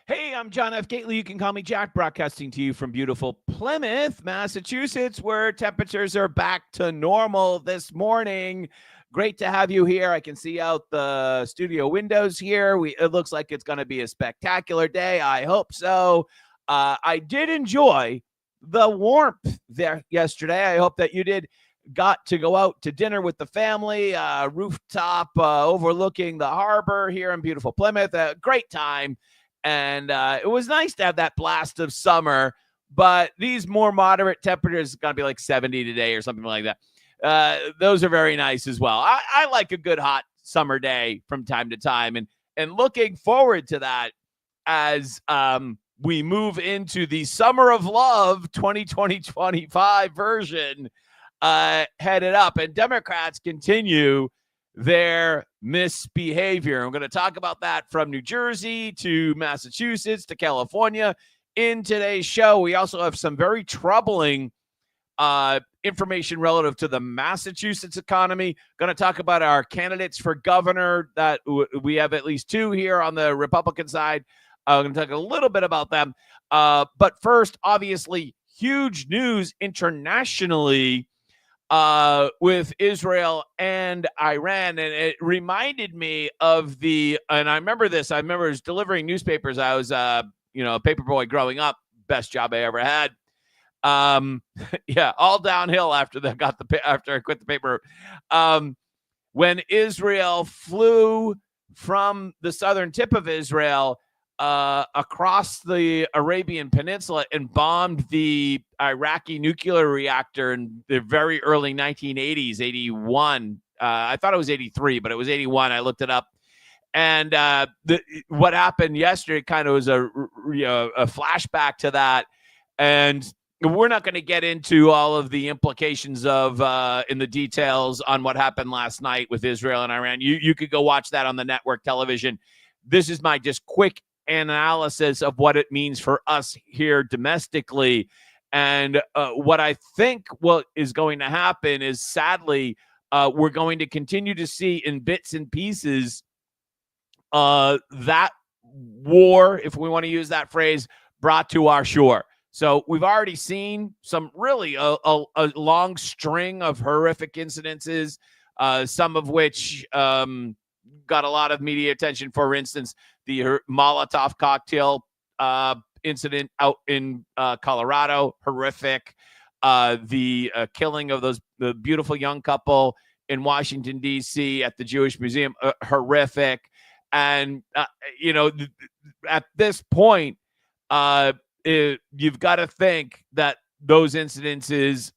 Hey, I'm John F. Gately. You can call me Jack, broadcasting to you from beautiful Plymouth, Massachusetts, where temperatures are back to normal this morning. Great to have you here. I can see out the studio windows here. It looks like it's going to be a spectacular day. I hope so. I did enjoy the warmth there yesterday. I hope that you did. Got to go out to dinner with the family, rooftop overlooking the harbor here in beautiful Plymouth. A great time. And it was nice to have that blast of summer, but these more moderate temperatures, going to be like 70 today or something like that. Those are very nice as well. I like a good hot summer day from time to time, and looking forward to that as we move into the Summer of Love 2020-25 version headed up, and Democrats continue their misbehavior. I'm going to talk about that from New Jersey to Massachusetts to California in today's show. We also have some very troubling information relative to the Massachusetts economy. Going to talk about our candidates for governor that we have at least two here on the Republican side. I'm going to talk a little bit about them. But first, obviously, huge news internationally with Israel and Iran. And it reminded me of and I remember this, I was delivering newspapers. I was, a paper boy growing up, best job I ever had. Yeah, all downhill after I quit the paper. When Israel flew from the southern tip of Israel across the Arabian Peninsula and bombed the Iraqi nuclear reactor in the very early 1980s, 81. I thought it was 83, but it was 81. I looked it up. And what happened yesterday kind of was a flashback to that. And we're not going to get into all of the implications of in the details on what happened last night with Israel and Iran. You could go watch that on the network television. This is my just quick analysis of what it means for us here domestically. And what I think is going to happen is, sadly, we're going to continue to see in bits and pieces that war, if we want to use that phrase, brought to our shore. So we've already seen some really a long string of horrific incidences, some of which got a lot of media attention. For instance, the Molotov cocktail incident out in Colorado, horrific. The killing of the beautiful young couple in Washington, D.C. at the Jewish Museum, horrific. And, at this point, you've got to think that those incidences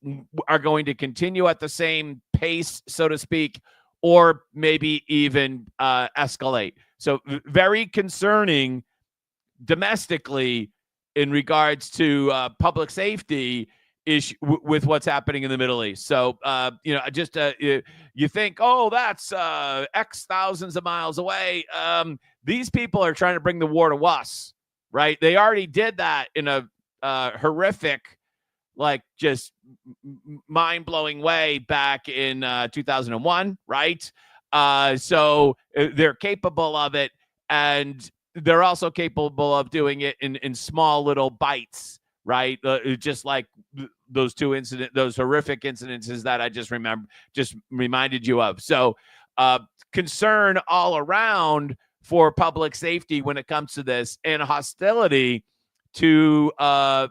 are going to continue at the same pace, so to speak, or maybe even escalate. So very concerning domestically in regards to public safety issue with what's happening in the Middle East. So, you think, oh, that's X thousands of miles away. These people are trying to bring the war to us, right? They already did that in a horrific, like just mind-blowing way back in 2001, right? So they're capable of it, and they're also capable of doing it in small little bites, right? Just like those horrific incidences that I just reminded you of. So concern all around for public safety when it comes to this, and hostility to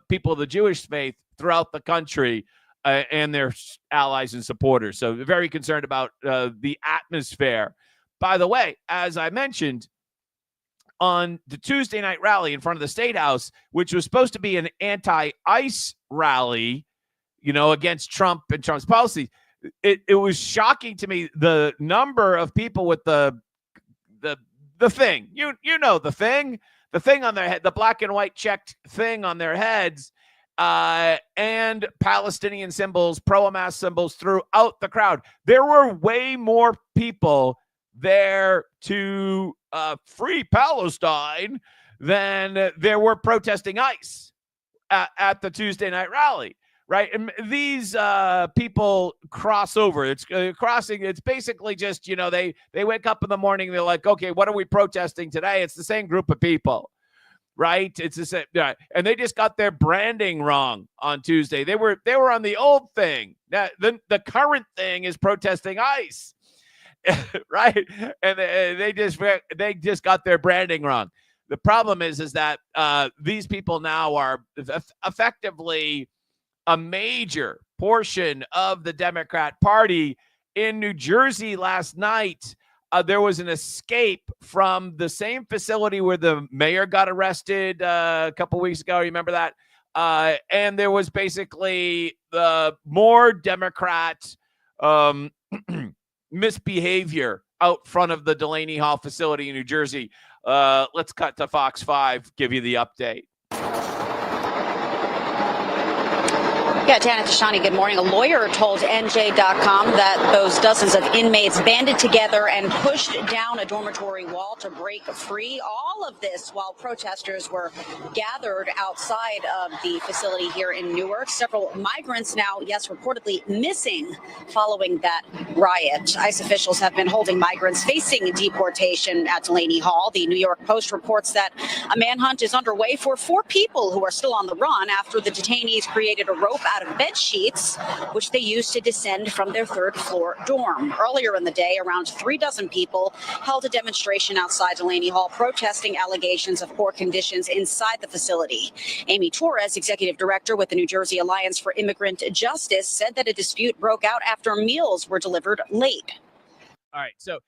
people of the Jewish faith throughout the country and their allies and supporters. So very concerned about the atmosphere. By the way, as I mentioned, on the Tuesday night rally in front of the State House, which was supposed to be an anti-ICE rally, against Trump and Trump's policy, it was shocking to me the number of people with the thing, the thing on their head, the black and white checked thing on their heads, and Palestinian symbols, pro-Hamas symbols throughout the crowd. There were way more people there to free Palestine than there were protesting ICE at the Tuesday night rally, right? And these people cross over. It's crossing. It's basically just, they wake up in the morning. They're like, okay, what are we protesting today? It's the same group of people. right? It's the same, and they just got their branding wrong on Tuesday. They were on the old thing. Now, the current thing is protesting ICE, right? And they just got their branding wrong. The problem is that these people now are effectively a major portion of the Democrat Party. In New Jersey last night, there was an escape from the same facility where the mayor got arrested a couple weeks ago. Remember that? And there was basically more Democrat misbehavior out front of the Delaney Hall facility in New Jersey. Let's cut to Fox 5, give you the update. Yeah, Janet Tashani, good morning. A lawyer told NJ.com that those dozens of inmates banded together and pushed down a dormitory wall to break free. All of this while protesters were gathered outside of the facility here in Newark. Several migrants now, yes, reportedly missing following that riot. ICE officials have been holding migrants facing deportation at Delaney Hall. The New York Post reports that a manhunt is underway for 4 people who are still on the run after the detainees created a rope out of bed sheets, which they used to descend from their 3rd floor dorm. Earlier in the day, around 36 people held a demonstration outside Delaney Hall protesting allegations of poor conditions inside the facility. Amy Torres, executive director with the New Jersey Alliance for Immigrant Justice, said that a dispute broke out after meals were delivered late. All right. So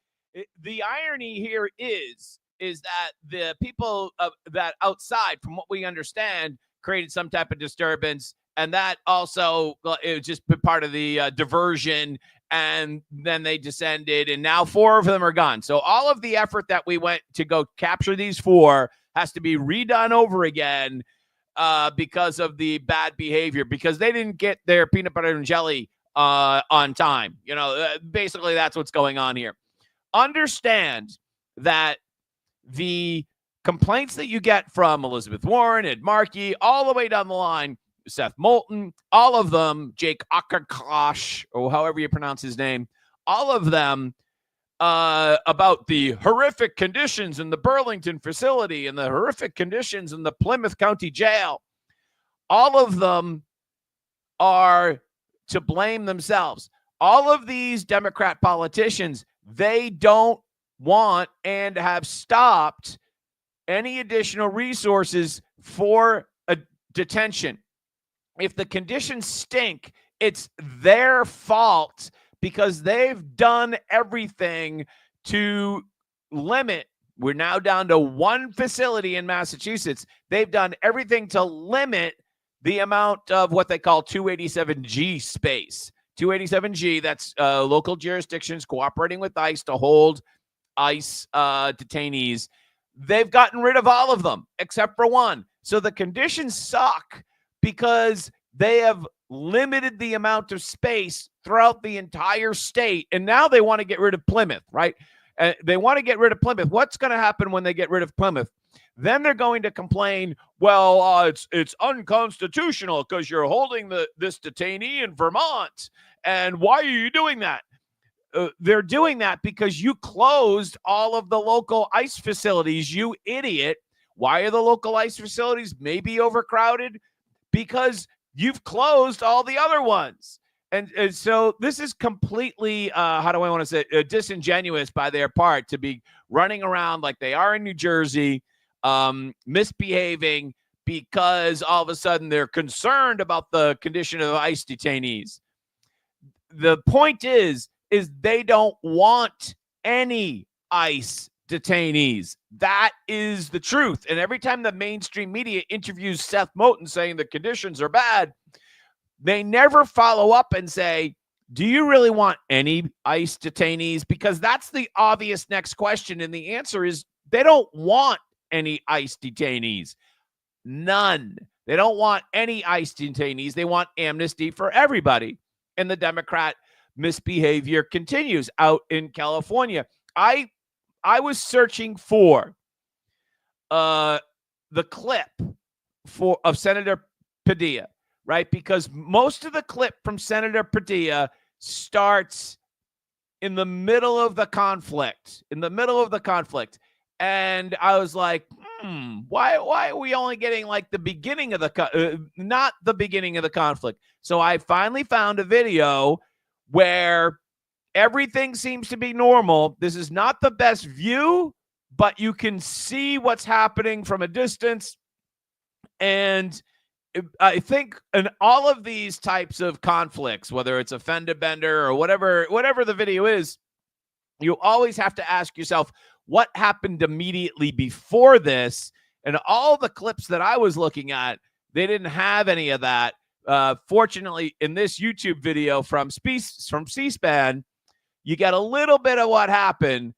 the irony here is that the people that outside, from what we understand, created some type of disturbance. And that also, it was just part of the diversion. And then they descended, and now 4 of them are gone. So all of the effort that we went to go capture these 4 has to be redone over again because of the bad behavior, because they didn't get their peanut butter and jelly on time. Basically, that's what's going on here. Understand that the complaints that you get from Elizabeth Warren, Ed Markey, all the way down the line, Seth Moulton, all of them, Jake Ackerkosh, or however you pronounce his name, all of them about the horrific conditions in the Burlington facility and the horrific conditions in the Plymouth County Jail. All of them are to blame themselves. All of these Democrat politicians, they don't want and have stopped any additional resources for a detention. If the conditions stink, it's their fault because they've done everything to limit. We're now down to 1 facility in Massachusetts. They've done everything to limit the amount of what they call 287G space. 287G, that's local jurisdictions cooperating with ICE to hold ICE detainees. They've gotten rid of all of them except for 1. So the conditions suck because they have limited the amount of space throughout the entire state. And now they want to get rid of Plymouth, right? They want to get rid of Plymouth. What's going to happen when they get rid of Plymouth? Then they're going to complain, well, it's unconstitutional because you're holding this detainee in Vermont. And why are you doing that? They're doing that because you closed all of the local ICE facilities, you idiot. Why are the local ICE facilities maybe overcrowded? Because you've closed all the other ones. And so this is completely, how do I want to say, disingenuous by their part to be running around like they are in New Jersey, misbehaving because all of a sudden they're concerned about the condition of ICE detainees. The point is they don't want any ICE detainees. That is the truth. And every time the mainstream media interviews Seth Moulton saying the conditions are bad, they never follow up and say, do you really want any ICE detainees? Because that's the obvious next question. And the answer is they don't want any ICE detainees. None. They don't want any ICE detainees. They want amnesty for everybody. And the Democrat misbehavior continues out in California. I was searching for the clip of Senator Padilla, right? Because most of the clip from Senator Padilla starts in the middle of the conflict, And I was like, why are we only getting like the beginning of not the beginning of the conflict? So I finally found a video where everything seems to be normal. This is not the best view, but you can see what's happening from a distance. And I think in all of these types of conflicts, whether it's a fender bender or whatever the video is, you always have to ask yourself, what happened immediately before this? And all the clips that I was looking at, they didn't have any of that. Fortunately, in this YouTube video from C-SPAN, you get a little bit of what happened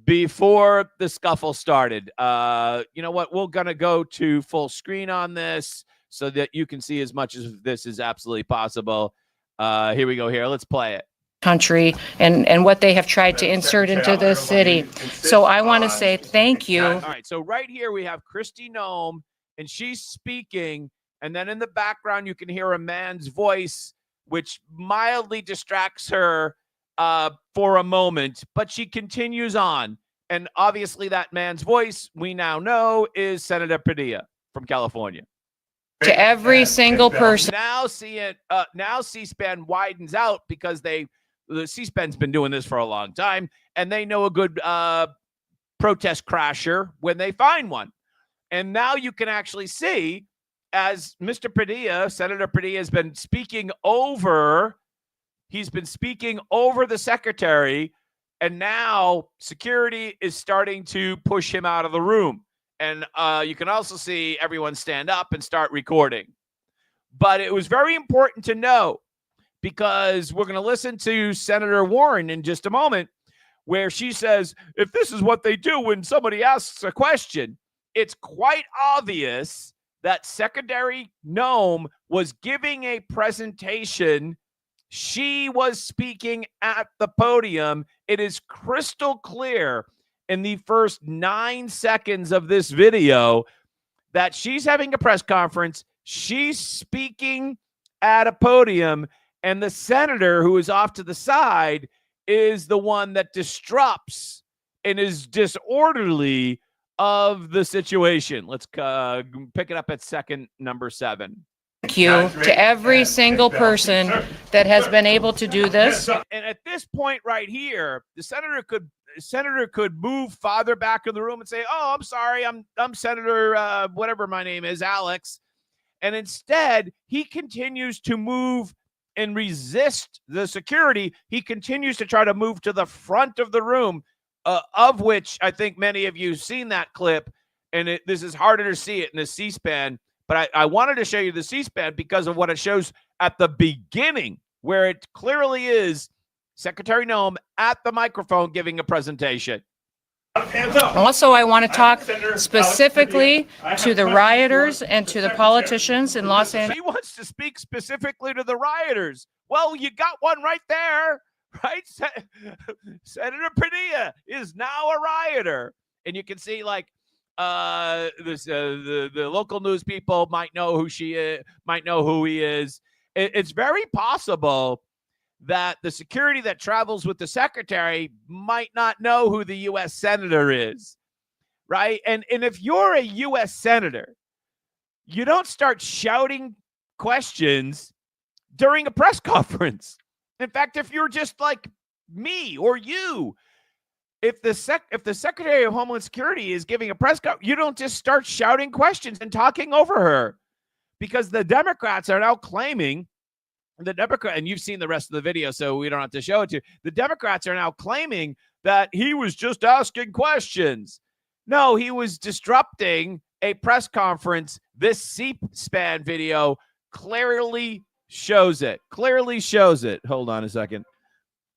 before the scuffle started. You know what? We're going to go to full screen on this so that you can see as much of this as absolutely possible. Here we go here. Let's play it. Country and what they have tried to insert into this city. So I want to say thank you. All right. So right here we have Kristi Noem, and she's speaking. And then in the background, you can hear a man's voice, which mildly distracts her for a moment, but she continues on. And obviously that man's voice, we now know, is Senator Padilla from California. To every single person. Now C-SPAN widens out because the C-SPAN's been doing this for a long time, and they know a good protest crasher when they find one. And now you can actually see, as Mr. Padilla, Senator Padilla, has been speaking over. He's been speaking over the secretary, and now security is starting to push him out of the room. And you can also see everyone stand up and start recording. But it was very important to know, because we're going to listen to Senator Warren in just a moment, where she says, if this is what they do when somebody asks a question, it's quite obvious that Secretary Noem was giving a presentation. She was speaking at the podium. It is crystal clear in the first 9 seconds of this video that she's having a press conference. She's speaking at a podium, and the senator who is off to the side is the one that disrupts and is disorderly of the situation. Let's pick it up at second number 7. Thank you to every single person that has been able to do this. And at this point right here, the senator could move farther back in the room and say, oh, I'm sorry, I'm Senator whatever my name is, Alex. And instead, he continues to move and resist the security. He continues to try to move to the front of the room, of which I think many of you have seen that clip. And this is harder to see it in the C-SPAN. But I wanted to show you the C-SPAN because of what it shows at the beginning, where it clearly is Secretary Noem at the microphone giving a presentation. Also, I want to talk specifically to the rioters and to the politicians in Los Angeles. She wants to speak specifically to the rioters. Well, you got one right there, right? Senator Padilla is now a rioter. And you can see, like, the local news people might know who she is, might know who he is. It's very possible that the security that travels with the secretary might not know who the U.S. senator is, right? And if you're a U.S. senator, you don't start shouting questions during a press conference. In fact, if you're just like me or you, if the Secretary of Homeland Security is giving a press conference, you don't just start shouting questions and talking over her, because the Democrats are now claiming, and you've seen the rest of the video, so we don't have to show it to you. The Democrats are now claiming that he was just asking questions. No, he was disrupting a press conference. This C-SPAN video clearly shows it. Hold on a second.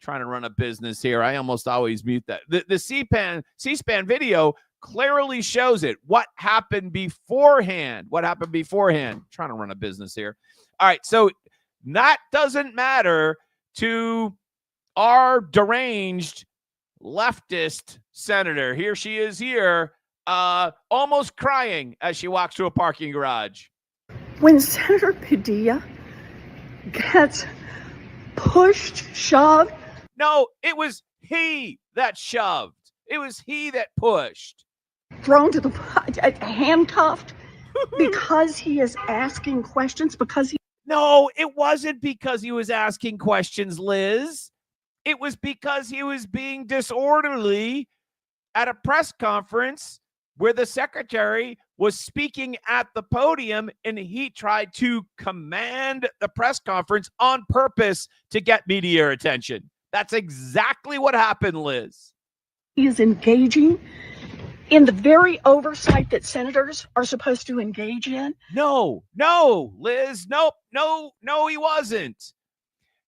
Trying to run a business here. I almost always mute that. The C-SPAN video clearly shows it. What happened beforehand? Trying to run a business here. All right, so that doesn't matter to our deranged leftist senator. Here she is here, almost crying as she walks to a parking garage. When Senator Padilla gets pushed, shoved. No, it was he that shoved. It was he that pushed. thrown to the handcuffed because he is asking questions, because he No, it wasn't because he was asking questions, Liz. It was because he was being disorderly at a press conference where the secretary was speaking at the podium, and he tried to command the press conference on purpose to get media attention. That's exactly what happened, Liz. He is engaging in the very oversight that senators are supposed to engage in. No, Liz. Nope. No, he wasn't.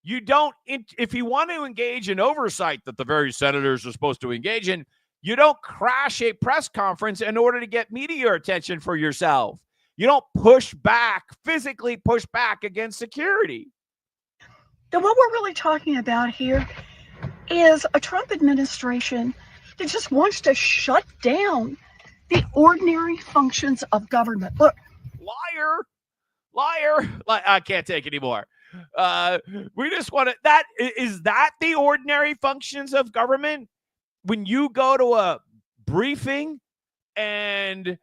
You don't, if you want to engage in oversight that the very senators are supposed to engage in, you don't crash a press conference in order to get media attention for yourself. You don't physically push back against security. Then what we're really talking about here is a Trump administration that just wants to shut down the ordinary functions of government. Look, liar. I can't take anymore. We just want to, is that the ordinary functions of government? When you go to a briefing and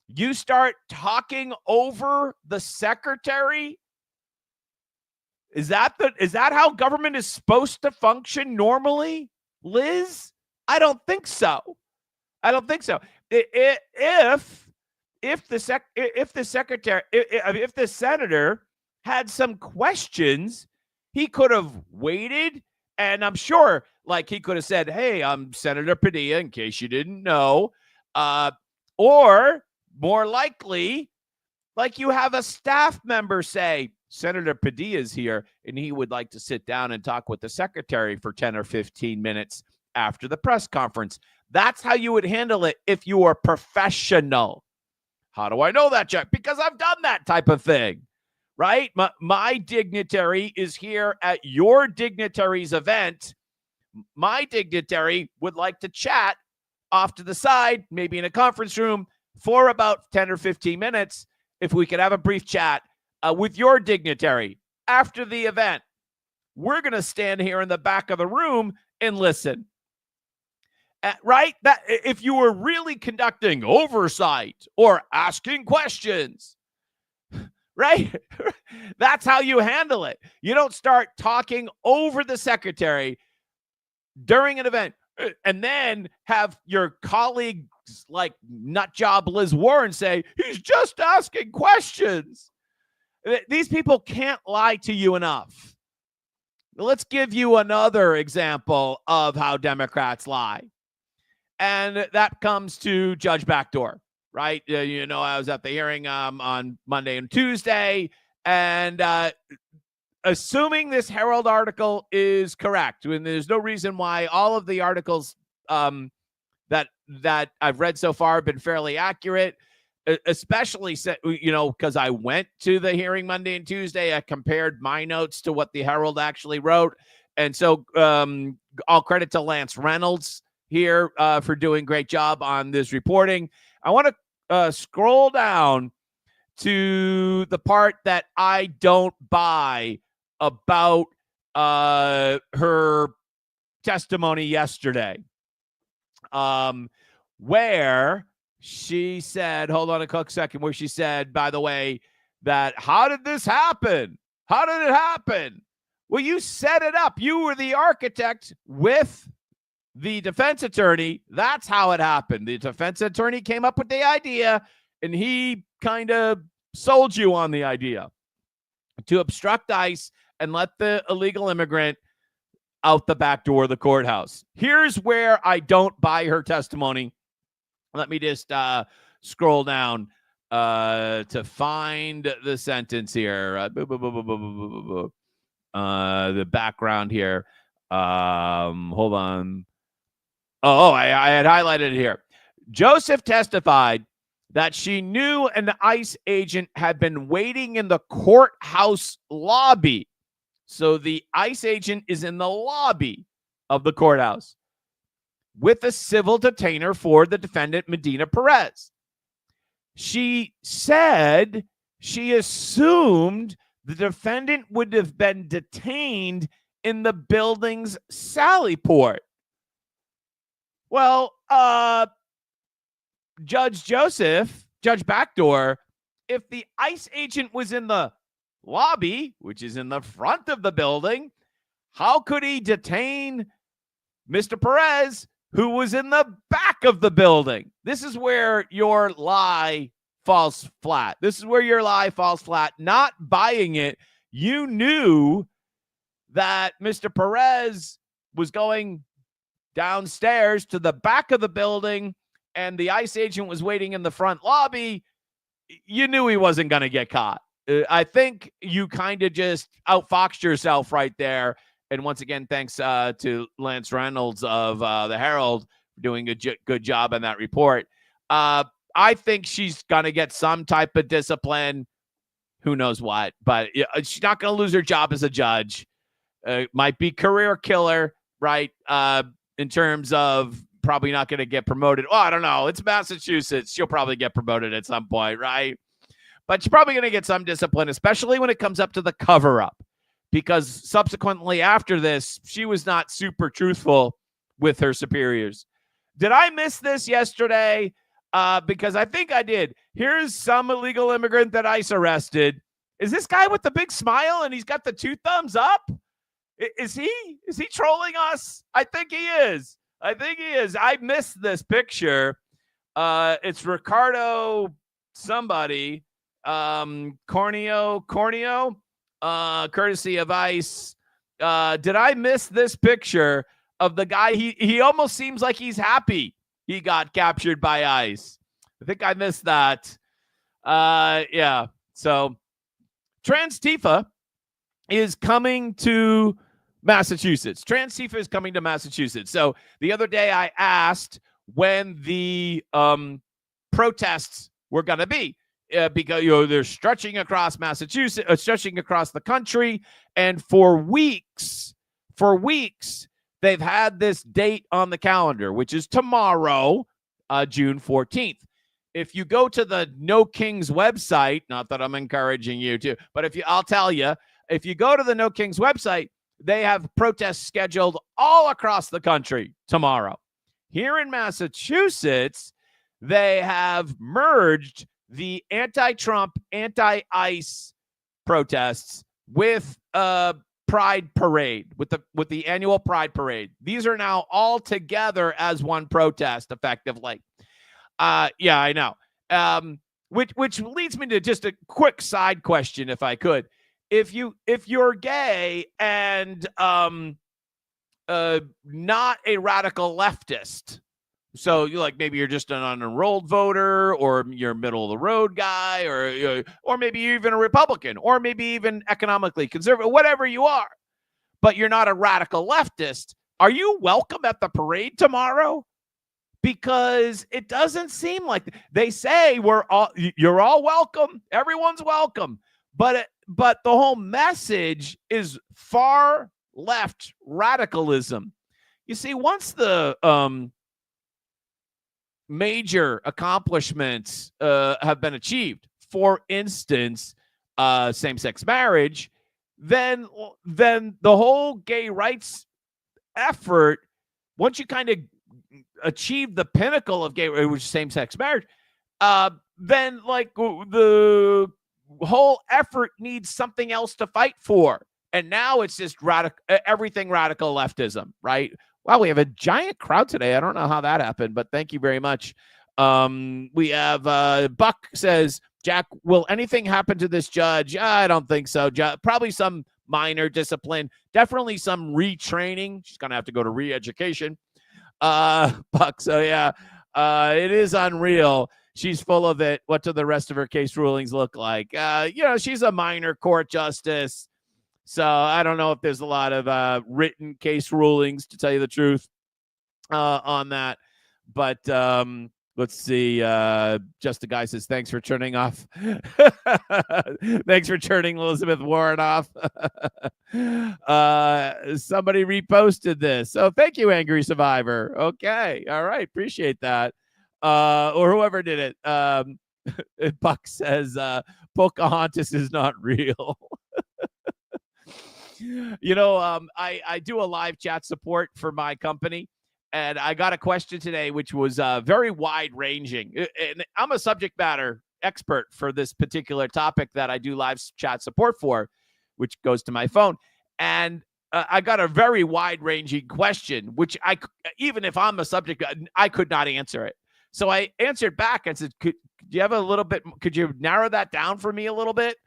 you start talking over the secretary, is that how government is supposed to function normally, Liz? I don't think so. If the senator had some questions, he could have waited, and I'm sure, like, he could have said, "Hey, I'm Senator Padilla," in case you didn't know, or more likely, like, you have a staff member say, "Senator Padilla is here, and he would like to sit down and talk with the secretary for 10 or 15 minutes after the press conference." That's how you would handle it if you were professional. How do I know that, Jack? Because I've done that type of thing, right? My dignitary is here at your dignitary's event. My dignitary would like to chat off to the side, maybe in a conference room, for about 10 or 15 minutes. If we could have a brief chat with your dignitary after the event, we're going to stand here in the back of the room and listen. Right? That if you were really conducting oversight or asking questions, right? That's how you handle it. You don't start talking over the secretary during an event and then have your colleagues like nutjob Liz Warren say, "He's just asking questions." These people can't lie to you enough. Let's give you another example of how Democrats lie. And that comes to Judge Backdoor, right? I was at the hearing on Monday and Tuesday, and assuming this Herald article is correct, and there's no reason why all of the articles that I've read so far have been fairly accurate, especially, because I went to the hearing Monday and Tuesday. I compared my notes to what the Herald actually wrote. And so all credit to Lance Reynolds here for doing a great job on this reporting. I want to scroll down to the part that I don't buy about her testimony yesterday, where she said, hold on a quick second, where she said, by the way, that how did this happen? How did it happen? Well, you set it up. You were the architect with the defense attorney. That's how it happened. The defense attorney came up with the idea, and he kind of sold you on the idea to obstruct ICE and let the illegal immigrant out the back door of the courthouse. Here's where I don't buy her testimony. Let me just scroll down to find the sentence here. The background here. Hold on. I had highlighted it here. Joseph testified that she knew an ICE agent had been waiting in the courthouse lobby. So the ICE agent is in the lobby of the courthouse with a civil detainer for the defendant, Medina Perez. She said she assumed the defendant would have been detained in the building's sally port. Well, Judge Backdoor, if the ICE agent was in the lobby, which is in the front of the building, how could he detain Mr. Perez, who was in the back of the building? This is where your lie falls flat. Not buying it. You knew that Mr. Perez was going downstairs to the back of the building and the ICE agent was waiting in the front lobby. You knew he wasn't going to get caught. I think you kind of just outfoxed yourself right there. And once again, thanks to Lance Reynolds of the Herald for doing a good job on that report. I think she's going to get some type of discipline. Who knows what? But she's not going to lose her job as a judge. Might be career killer, right? In terms of probably not going to get promoted. Oh, I don't know. It's Massachusetts. She'll probably get promoted at some point, right? But she's probably going to get some discipline, especially when it comes up to the cover-up. Because subsequently after this, she was not super truthful with her superiors. Did I miss this yesterday? Because I think I did. Here's some illegal immigrant that ICE arrested. Is this guy with the big smile and he's got the 2 thumbs up? Is he trolling us? I think he is. I missed this picture. It's Ricardo somebody. Corneo, courtesy of ICE. Did I miss this picture of the guy? He almost seems like he's happy he got captured by ICE. I think I missed that. Yeah. So Transtifa is coming to Massachusetts. So the other day I asked when the protests were going to be. Because they're stretching across Massachusetts, stretching across the country, and for weeks, they've had this date on the calendar, which is tomorrow, June 14th. If you go to the No Kings website, not that I'm encouraging you to, but I'll tell you, if you go to the No Kings website, they have protests scheduled all across the country tomorrow. Here in Massachusetts, they have merged the anti-Trump, anti-ICE protests with Pride Parade, with the annual Pride Parade. These are now all together as one protest, effectively. Yeah, I know. Which leads me to just a quick side question, if I could. If you're gay and not a radical leftist, so maybe you're just an unenrolled voter, or you're a middle of the road guy, or maybe you're even a Republican, or maybe even economically conservative, whatever you are, but you're not a radical leftist. Are you welcome at the parade tomorrow? Because it doesn't seem like they say you're all welcome. Everyone's welcome. But the whole message is far left radicalism. You see, once the major accomplishments have been achieved, for instance, same-sex marriage, then the whole gay rights effort, once you kind of achieve the pinnacle of gay, which is same-sex marriage, then the whole effort needs something else to fight for. And now it's just everything radical leftism, right? Wow, we have a giant crowd today. I don't know how that happened, but thank you very much. We have Buck says, Jack, will anything happen to this judge? I don't think so. Probably some minor discipline. Definitely some retraining. She's going to have to go to re-education. Buck, so yeah, it is unreal. She's full of it. What do the rest of her case rulings look like? She's a minor court justice. So I don't know if there's a lot of written case rulings, to tell you the truth, on that. But let's see. Just a guy says, thanks for turning off. Thanks for turning Elizabeth Warren off. Somebody reposted this. So thank you, Angry Survivor. Okay. All right. Appreciate that. Or whoever did it. Buck says, Pocahontas is not real. I do a live chat support for my company, And I got a question today, which was very wide-ranging. And I'm a subject matter expert for this particular topic that I do live chat support for, which goes to my phone. And I got a very wide-ranging question, which even if I'm a subject, I could not answer it. So I answered back and said, could you narrow that down for me a little bit?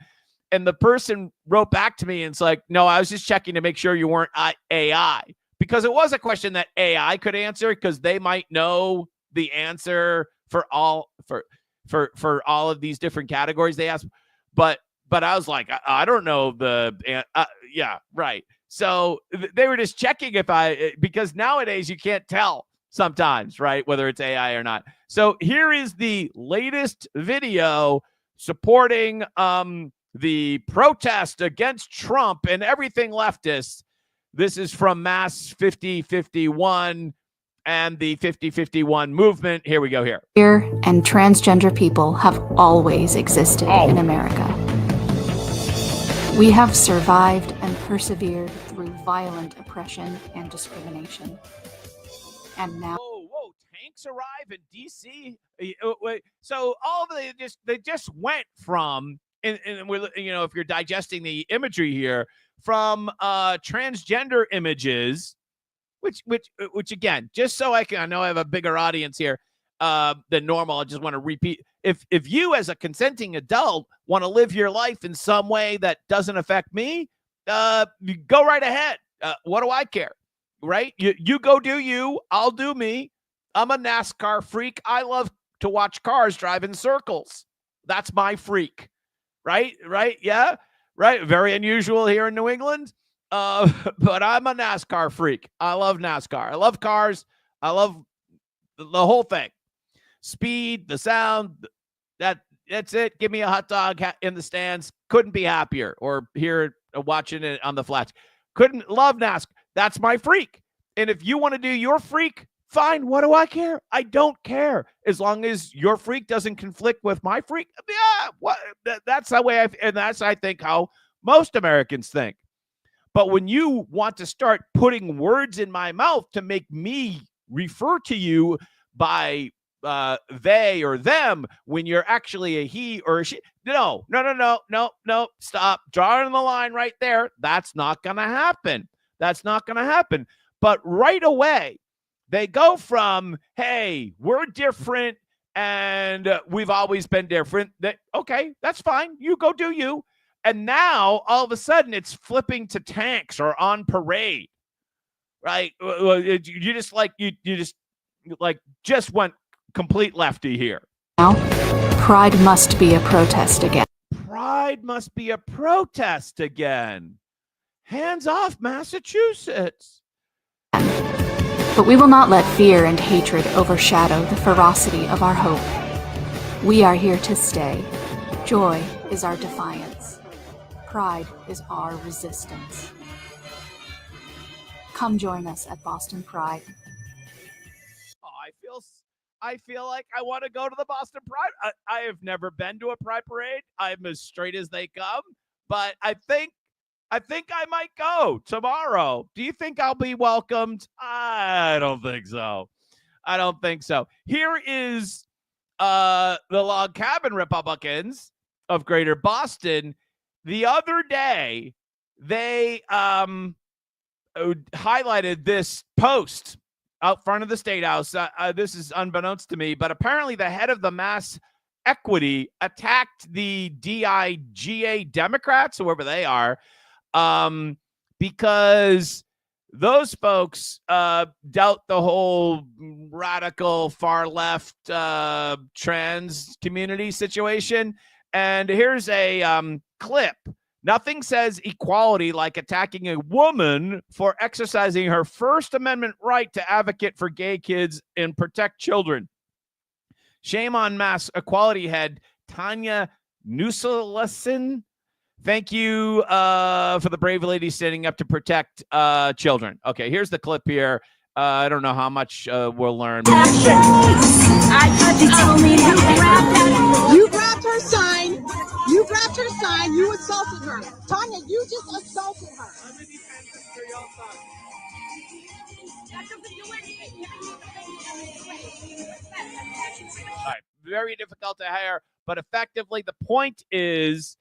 And the person wrote back to me and it's like, no, I was just checking to make sure you weren't AI. Because it was a question that AI could answer because they might know the answer for all of these different categories they asked. But I was like, I don't know yeah, right. So they were just checking because nowadays you can't tell sometimes, right, whether it's AI or not. So here is the latest video supporting the protest against Trump and everything leftist. This is from Mass 5051 and the 5051 movement. Here we go here. Queer and transgender people have always existed in America. We have survived and persevered through violent oppression and discrimination. And now... Whoa, tanks arrive in D.C.? So all of they just went from, and we're, if you're digesting the imagery here, from transgender images, which again, just so I know I have a bigger audience here than normal. I just want to repeat: if you as a consenting adult want to live your life in some way that doesn't affect me, go right ahead. What do I care, right? You go do you. I'll do me. I'm a NASCAR freak. I love to watch cars drive in circles. That's my freak, right? Yeah. Right. Very unusual here in New England. But I'm a NASCAR freak. I love NASCAR. I love cars. I love the whole thing. Speed, the sound, that's it. Give me a hot dog in the stands. Couldn't be happier. Or here watching it on the flats. Couldn't love NASCAR. That's my freak. And if you want to do your freak, fine. What do I care? I don't care. As long as your freak doesn't conflict with my freak. Yeah, that's the way I think how most Americans think. But when you want to start putting words in my mouth to make me refer to you by they or them when you're actually a he or a she, no, stop. Drawing the line right there. That's not going to happen. But right away, they go from, hey, we're different and we've always been different. Okay, that's fine. You go do you. And now all of a sudden it's flipping to tanks or on parade, right? You just went complete lefty here. Now, pride must be a protest again. Pride must be a protest again. Hands off, Massachusetts. But we will not let fear and hatred overshadow the ferocity of our hope. We are here to stay. Joy is our defiance. Pride is our resistance. Come join us at Boston Pride. Oh, I feel like I want to go to the Boston Pride. I have never been to a pride parade. I'm as straight as they come, but I think I might go tomorrow. Do you think I'll be welcomed? I don't think so. Here is the Log Cabin Republicans of Greater Boston. The other day, they highlighted this post out front of the State House. This is unbeknownst to me, but apparently the head of the Mass Equity attacked the DIGA Democrats, whoever they are, because those folks doubt the whole radical far left trans community situation. And here's a clip. Nothing says equality like attacking a woman for exercising her First Amendment right to advocate for gay kids and protect children. Shame on Mass Equality head Tanya Nusselson. Thank you for the brave lady standing up to protect children. Okay, here's the clip here. I don't know how much we'll learn. You grabbed her sign. You assaulted her. Tanya, you just assaulted her. All right, very difficult to hear, but effectively the point is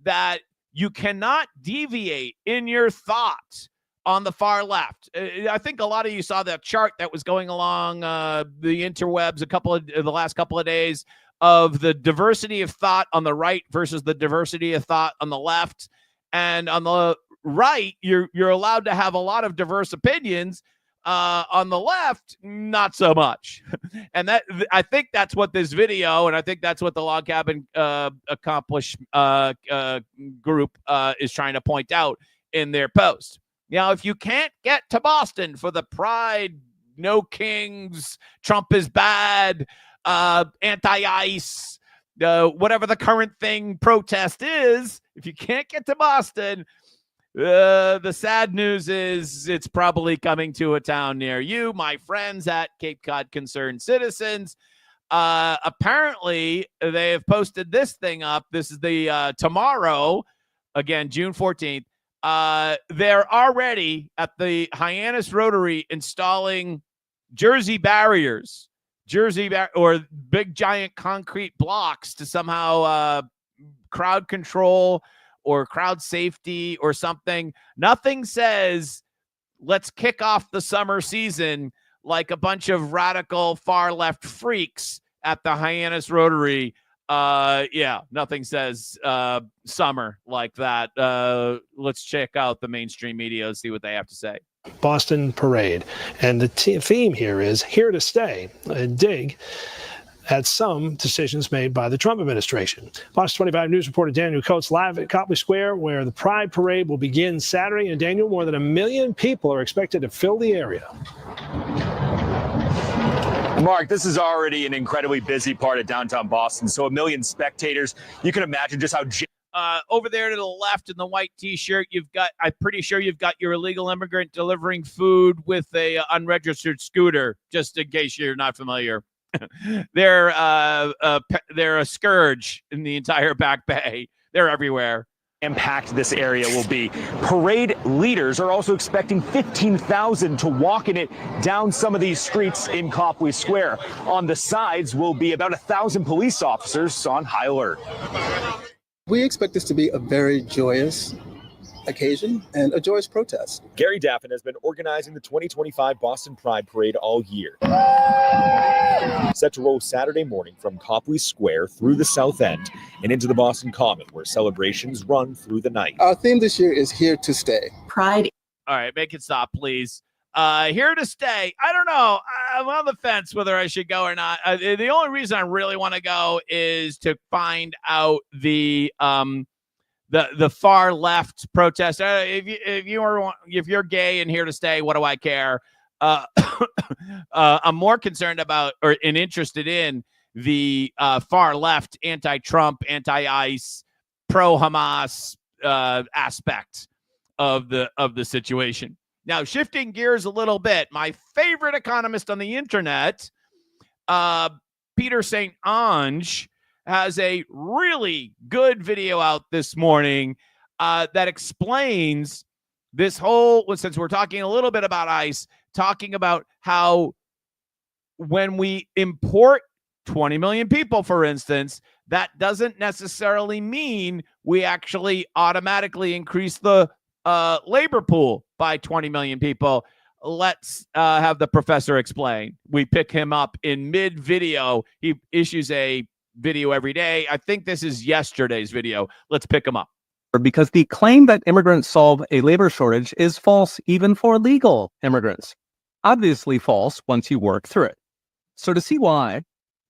that you cannot deviate in your thought on the far left. I think a lot of you saw that chart that was going along the interwebs the last couple of days of the diversity of thought on the right versus the diversity of thought on the left. And on the right, you're allowed to have a lot of diverse opinions. On the left, not so much. And that, I think that's what this video, and I think that's what the Log Cabin group is trying to point out in their post. Now, if you can't get to Boston for the Pride, no kings, Trump is bad, anti-ICE, whatever the current thing protest is, if you can't get to Boston, the sad news is it's probably coming to a town near you, my friends at Cape Cod Concerned Citizens. Apparently, they have posted this thing up. This is the tomorrow, again, June 14th. They're already at the Hyannis Rotary installing Jersey barriers, or big giant concrete blocks to somehow crowd control or crowd safety or something. Nothing says let's kick off the summer season like a bunch of radical far left freaks at the Hyannis Rotary. Nothing says summer like that. Let's check out the mainstream media and see what they have to say. Boston Parade. And the theme here is here to stay, a dig at some decisions made by the Trump administration. Fox 25 News reporter Daniel Coates live at Copley Square, where the Pride Parade will begin Saturday. And Daniel, more than 1 million people are expected to fill the area. Mark, this is already an incredibly busy part of downtown Boston. So 1 million spectators, you can imagine just how... Over there to the left in the white T-shirt, I'm pretty sure you've got your illegal immigrant delivering food with a unregistered scooter, just in case you're not familiar. They're a scourge in the entire Back Bay. They're everywhere. Impact this area will be. Parade leaders are also expecting 15,000 to walk in it down some of these streets in Copley Square. On the sides will be about 1,000 police officers on high alert. We expect this to be a very joyous occasion and a joyous protest. Gary Daffin has been organizing the 2025 Boston Pride Parade all year. Set to roll Saturday morning from Copley Square through the South End and into the Boston Common, where celebrations run through the night. Our theme this year is here to stay. Pride. All right, make it stop, please. Here to stay. I don't know. I'm on the fence whether I should go or not. The only reason I really want to go is to find out the far left protest. If you're gay and here to stay, what do I care? I'm more concerned about and interested in the far left, anti-Trump, anti-ICE, pro-Hamas aspect of the situation. Now, shifting gears a little bit, my favorite economist on the internet, Peter St. Onge, has a really good video out this morning that explains this whole, since we're talking a little bit about ICE, talking about how when we import 20 million people, for instance, that doesn't necessarily mean we actually automatically increase the labor pool by 20 million people. Let's have the professor explain. We pick him up in mid-video. He issues a video every day. I think this is yesterday's video. Let's pick him up. Because the claim that immigrants solve a labor shortage is false even for legal immigrants. Obviously false once you work through it. So to see why,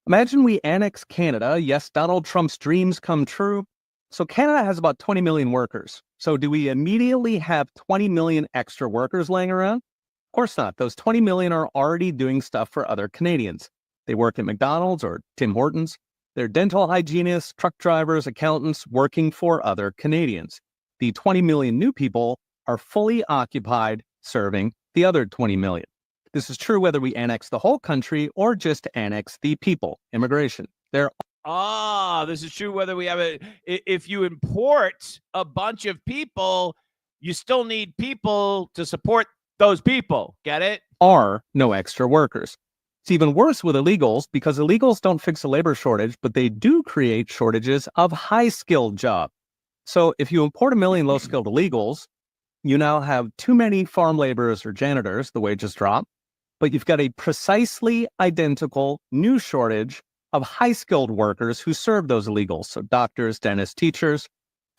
imagine we annex Canada. Yes, Donald Trump's dreams come true. So Canada has about 20 million workers. So do we immediately have 20 million extra workers laying around? Of course not. Those 20 million are already doing stuff for other Canadians. They work at McDonald's or Tim Hortons. They're dental hygienists, truck drivers, accountants working for other Canadians. The 20 million new people are fully occupied serving the other 20 million. This is true whether we annex the whole country or just annex the people, immigration. This is true whether we have it. If you import a bunch of people, you still need people to support those people. Get it? Are no extra workers. It's even worse with illegals because illegals don't fix a labor shortage, but they do create shortages of high-skilled jobs. So if you import 1 million low-skilled illegals, you now have too many farm laborers or janitors, the wages drop, but you've got a precisely identical new shortage of high-skilled workers who serve those illegals. So doctors, dentists, teachers.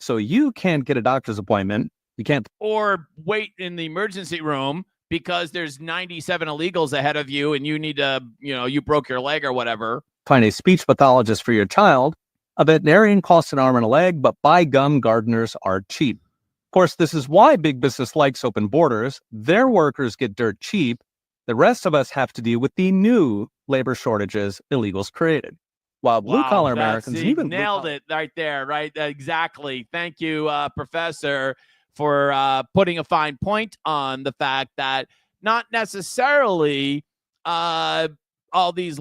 So you can't get a doctor's appointment. You can't. Or wait in the emergency room because there's 97 illegals ahead of you and you need to, you broke your leg or whatever. Find a speech pathologist for your child. A veterinarian costs an arm and a leg, but by gum, gardeners are cheap. Of course, this is why big business likes open borders. Their workers get dirt cheap. The rest of us have to deal with the new labor shortages illegals created. While blue-collar Americans even nailed it right there, right? Exactly. Thank you, Professor, for putting a fine point on the fact that not necessarily all these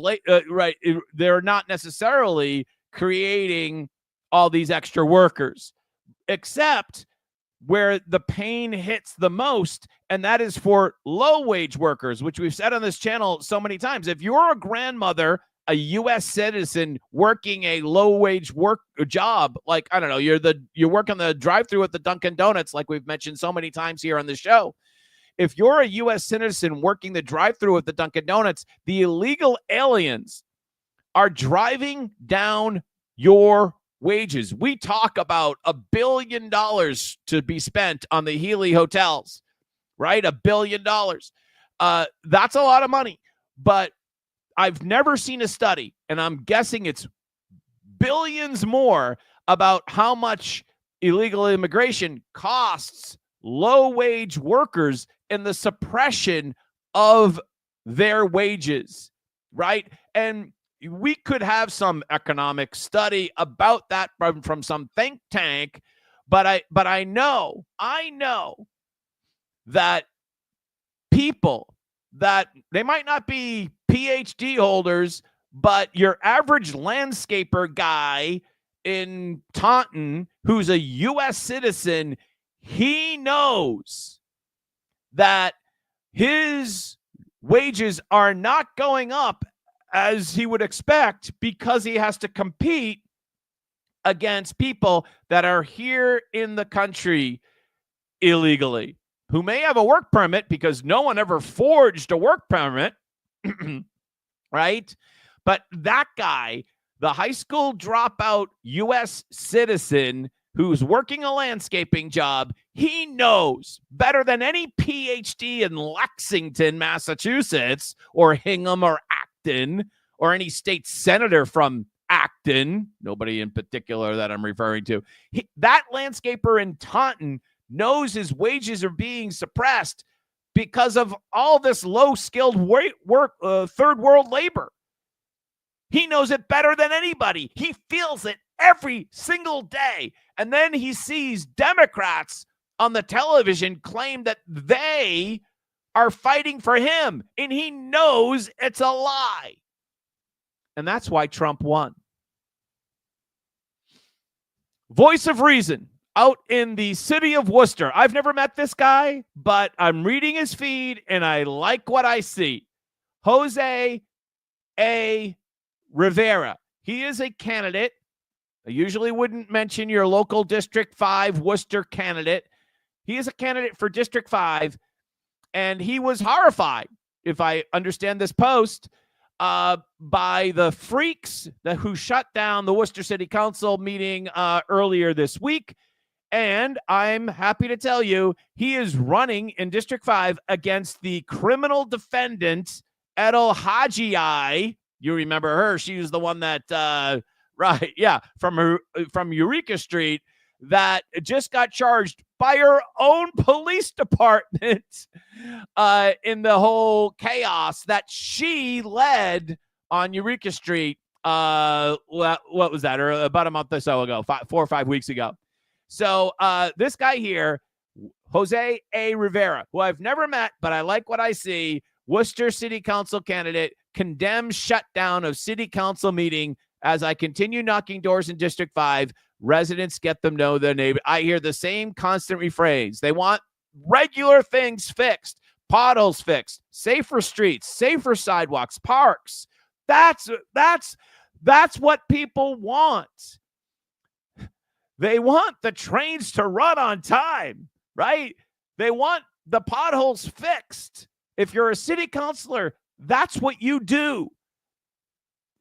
they're not necessarily creating all these extra workers, except where the pain hits the most, and that is for low-wage workers, which we've said on this channel so many times. If you're a grandmother, a U.S. citizen working a low-wage work job, like, I don't know, you're working the drive-through at the Dunkin' Donuts, like we've mentioned so many times here on the show. If you're a U.S. citizen working the drive-through at the Dunkin' Donuts, the illegal aliens are driving down your wages. We talk about $1 billion to be spent on the Healy hotels, right? $1 billion. That's a lot of money, but I've never seen a study, and I'm guessing it's billions more, about how much illegal immigration costs low-wage workers in the suppression of their wages, right? And we could have some economic study about that from some think tank, but I know that people that they might not be PhD holders, but your average landscaper guy in Taunton who's a U.S. citizen, he knows that his wages are not going up as he would expect because he has to compete against people that are here in the country illegally, who may have a work permit because no one ever forged a work permit, right? But that guy, the high school dropout U.S. citizen who's working a landscaping job, he knows better than any PhD in Lexington, Massachusetts, or Hingham or Acton, or any state senator from Acton, nobody in particular that I'm referring to. That landscaper in Taunton knows his wages are being suppressed because of all this low-skilled work, third world labor. He knows it better than anybody. He feels it every single day. And then he sees Democrats on the television claim that they are fighting for him, and he knows it's a lie. And that's why Trump won. Voice of reason out in the city of Worcester. I've never met this guy, but I'm reading his feed, and I like what I see. Jose A. Rivera. He is a candidate. I usually wouldn't mention your local District 5 Worcester candidate. He is a candidate for District 5, and he was horrified, if I understand this post, by the freaks who shut down the Worcester City Council meeting earlier this week. And I'm happy to tell you he is running in District 5 against the criminal defendant, Edel Hajii. You remember her. She was the one that, right, yeah, from Eureka Street, that just got charged by her own police department in the whole chaos that she led on Eureka Street. What was that? Or about a month or so ago, 4 or 5 weeks ago. So this guy here, Jose A. Rivera, who I've never met, but I like what I see, Worcester City Council candidate, condemns shutdown of City Council meeting as I continue knocking doors in District 5. Residents get them know their neighbor. I hear the same constant rephrase. They want regular things fixed, potholes fixed, safer streets, safer sidewalks, parks. That's what people want. They want the trains to run on time, right? They want the potholes fixed. If you're a city councilor, that's what you do.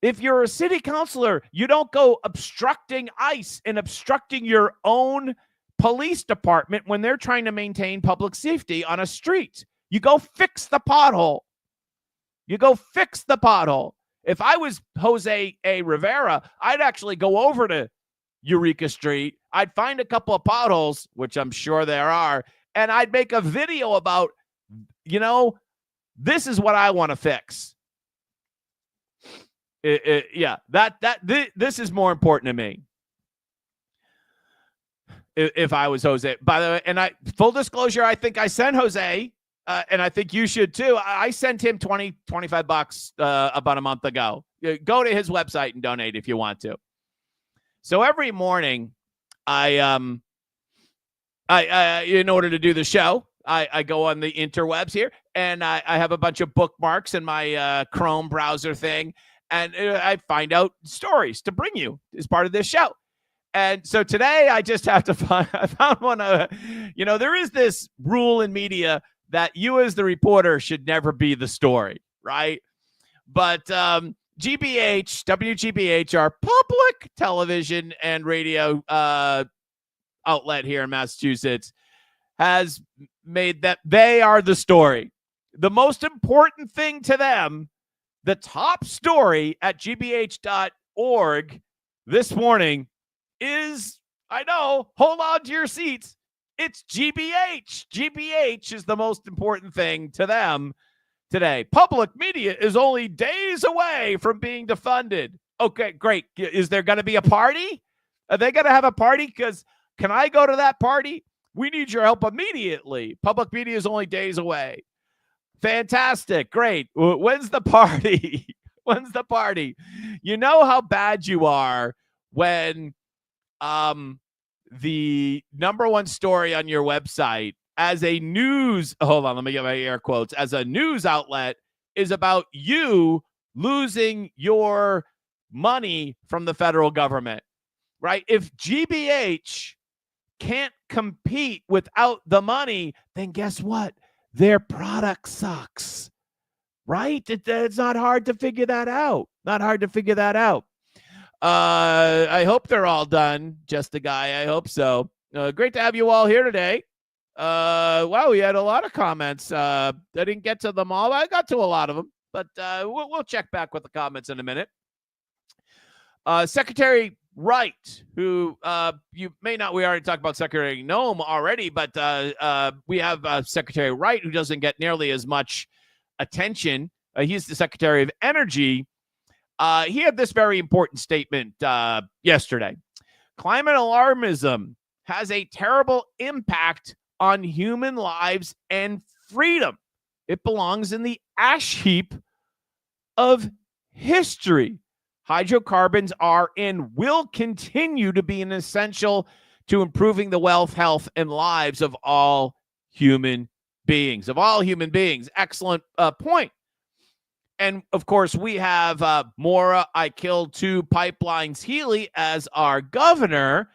If you're a city councilor, you don't go obstructing ICE and obstructing your own police department when they're trying to maintain public safety on a street. You go fix the pothole. You go fix the pothole. If I was Jose A. Rivera, I'd actually go over to Eureka Street. I'd find a couple of potholes, which I'm sure there are, and I'd make a video about, this is what I want to fix. This is more important to me. If I was Jose, by the way, and full disclosure, I think I sent Jose, and I think you should too. I sent him $25 about a month ago. Go to his website and donate if you want to. So every morning, I in order to do the show, I go on the interwebs here, and I have a bunch of bookmarks in my Chrome browser thing, and I find out stories to bring you as part of this show. And so today I just have to I found one. There is this rule in media that you as the reporter should never be the story, right? But WGBH, our public television and radio outlet here in Massachusetts, has made that they are the story. The most important thing to them, the top story at gbh.org this morning is, I know, hold on to your seats, it's GBH. GBH is the most important thing to them today. Public media is only days away from being defunded. Okay, great. Is there going to be a party? Are they going to have a party? Because can I go to that party? We need your help immediately. Public media is only days away. Fantastic. Great. When's the party? When's the party? You know how bad you are when the number one story on your website as a news, hold on, let me get my air quotes, as a news outlet is about you losing your money from the federal government, right? If GBH can't compete without the money, then guess what? Their product sucks, right? It's not hard to figure that out. Not hard to figure that out. I hope they're all done. Just a guy. I hope so. Great to have you all here today. Wow, we had a lot of comments. I didn't get to them all. I got to a lot of them, but we'll check back with the comments in a minute. Secretary Wright, who you may not, we already talked about Secretary Noem already, but we have Secretary Wright, who doesn't get nearly as much attention. He's the Secretary of Energy. He had this very important statement yesterday. Climate alarmism has a terrible impact on human lives and freedom. It belongs in the ash heap of history. Hydrocarbons are and will continue to be an essential to improving the wealth, health, and lives of all human beings. Excellent point. And, of course, we have Maura I Killed Two Pipelines Healy as our governor.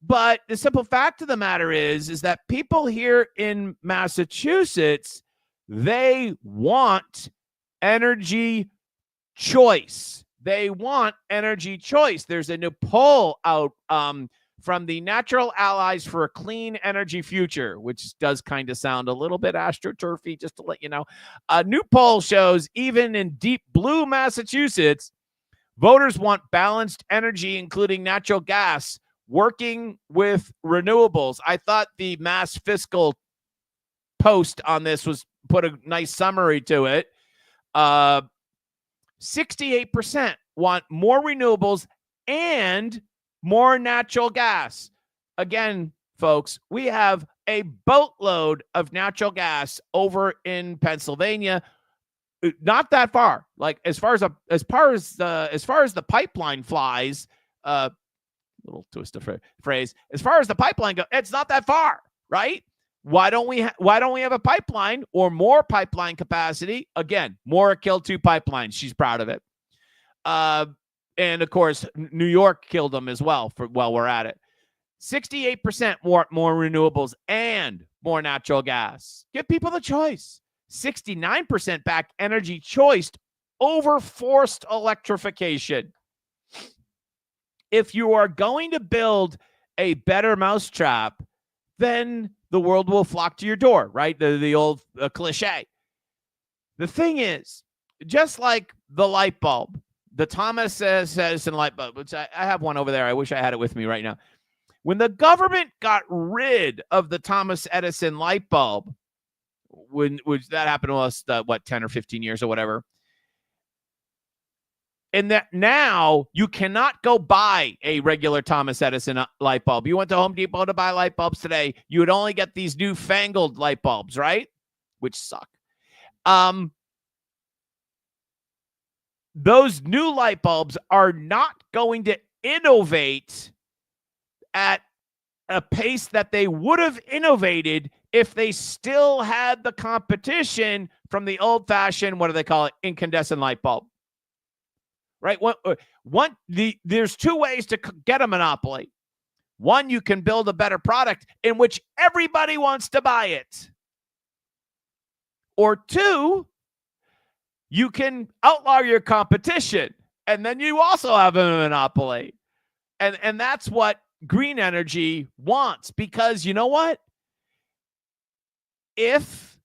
But the simple fact of the matter is that people here in Massachusetts, they want energy choice. They want energy choice. There's a new poll out from the Natural Allies for a Clean Energy Future, which does kind of sound a little bit astroturfy, just to let you know. A new poll shows even in deep blue Massachusetts, voters want balanced energy, including natural gas, working with renewables. I thought the Mass Fiscal post on this was put a nice summary to it. 68% want more renewables and more natural gas. Again, folks, we have a boatload of natural gas over in Pennsylvania. Not that far. Like as far as the pipeline flies, little twist of phrase. As far as the pipeline goes, it's not that far, right? Why don't we have a pipeline or more pipeline capacity? Again, Maura killed 2 pipelines. She's proud of it. And of course, New York killed them as well while we're at it. 68% more renewables and more natural gas. Give people the choice. 69% back energy choice over forced electrification. If you are going to build a better mousetrap, then the world will flock to your door, right? The old cliche. The thing is, just like the light bulb, the Thomas Edison light bulb, which I have one over there. I wish I had it with me right now. When the government got rid of the Thomas Edison light bulb, which that happened to us, 10 or 15 years or whatever, and that now you cannot go buy a regular Thomas Edison light bulb. You went to Home Depot to buy light bulbs today, you would only get these newfangled light bulbs, right? Which suck. Those new light bulbs are not going to innovate at a pace that they would have innovated if they still had the competition from the old-fashioned, what do they call it, incandescent light bulb. Right? There's 2 ways to get a monopoly. One, you can build a better product in which everybody wants to buy it. Or 2, you can outlaw your competition, and then you also have a monopoly. And that's what green energy wants, because you know what? If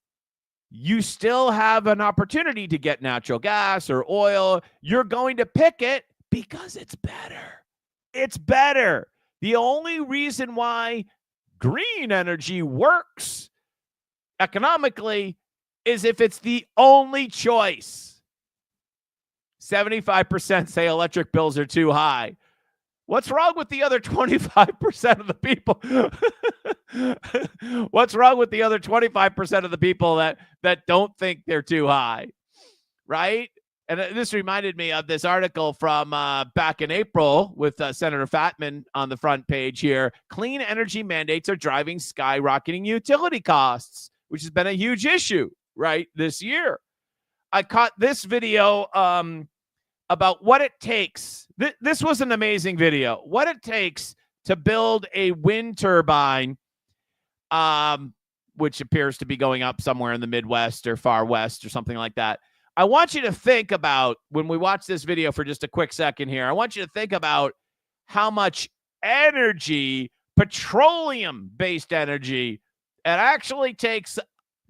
you still have an opportunity to get natural gas or oil, you're going to pick it because it's better. It's better. The only reason why green energy works economically is if it's the only choice. 75% say electric bills are too high. What's wrong with the other 25% of the people? What's wrong with the other 25% of the people that don't think they're too high, right? And this reminded me of this article from back in April with Senator Fatman on the front page here. Clean energy mandates are driving skyrocketing utility costs, which has been a huge issue, right, this year. I caught this video about what it takes. This was an amazing video. What it takes to build a wind turbine, which appears to be going up somewhere in the Midwest or far west or something like that. I want you to think about, when we watch this video for just a quick second here, I want you to think about how much energy, petroleum-based energy, it actually takes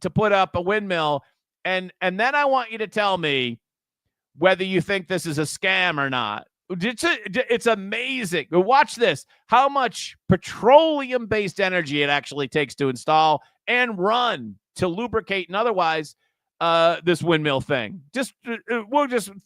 to put up a windmill. And then I want you to tell me whether you think this is a scam or not. It's amazing. Watch this. How much petroleum-based energy it actually takes to install and run, to lubricate and otherwise this windmill thing. Just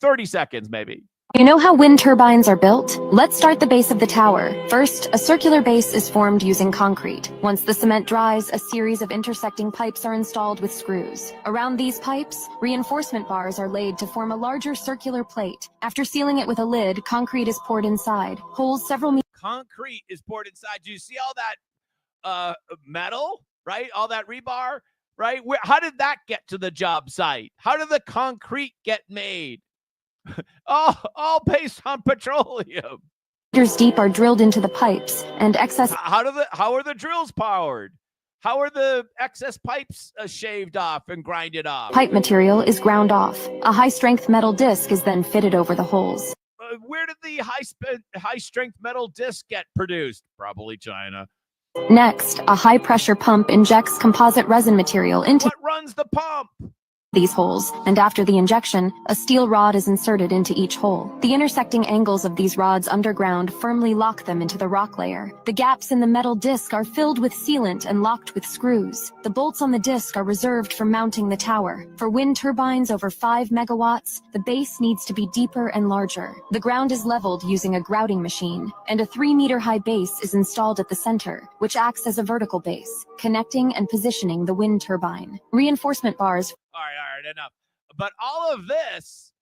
30 seconds maybe. You know how wind turbines are built? Let's start the base of the tower. First, a circular base is formed using concrete. Once the cement dries, a series of intersecting pipes are installed with screws. Around these pipes, reinforcement bars are laid to form a larger circular plate. After sealing it with a lid, concrete is poured inside. Holes several meters. Concrete is poured inside. Do you see all that metal, right? All that rebar, right? How did that get to the job site? How did the concrete get made? all based on petroleum. Meters deep are drilled into the pipes, and excess. How are the drills powered? How are the excess pipes shaved off and grinded off? Pipe material is ground off. A high-strength metal disc is then fitted over the holes. Where did the high-strength metal disc get produced? Probably China. Next, a high-pressure pump injects composite resin material into. What runs the pump? These holes, and after the injection, a steel rod is inserted into each hole. The intersecting angles of these rods underground firmly lock them into the rock layer. The gaps in the metal disc are filled with sealant and locked with screws. The bolts on the disc are reserved for mounting the tower. For wind turbines over 5 megawatts, the base needs to be deeper and larger. The ground is leveled using a grouting machine, and a 3-meter-high base is installed at the center, which acts as a vertical base, connecting and positioning the wind turbine. Reinforcement bars. All right, enough. But all of this,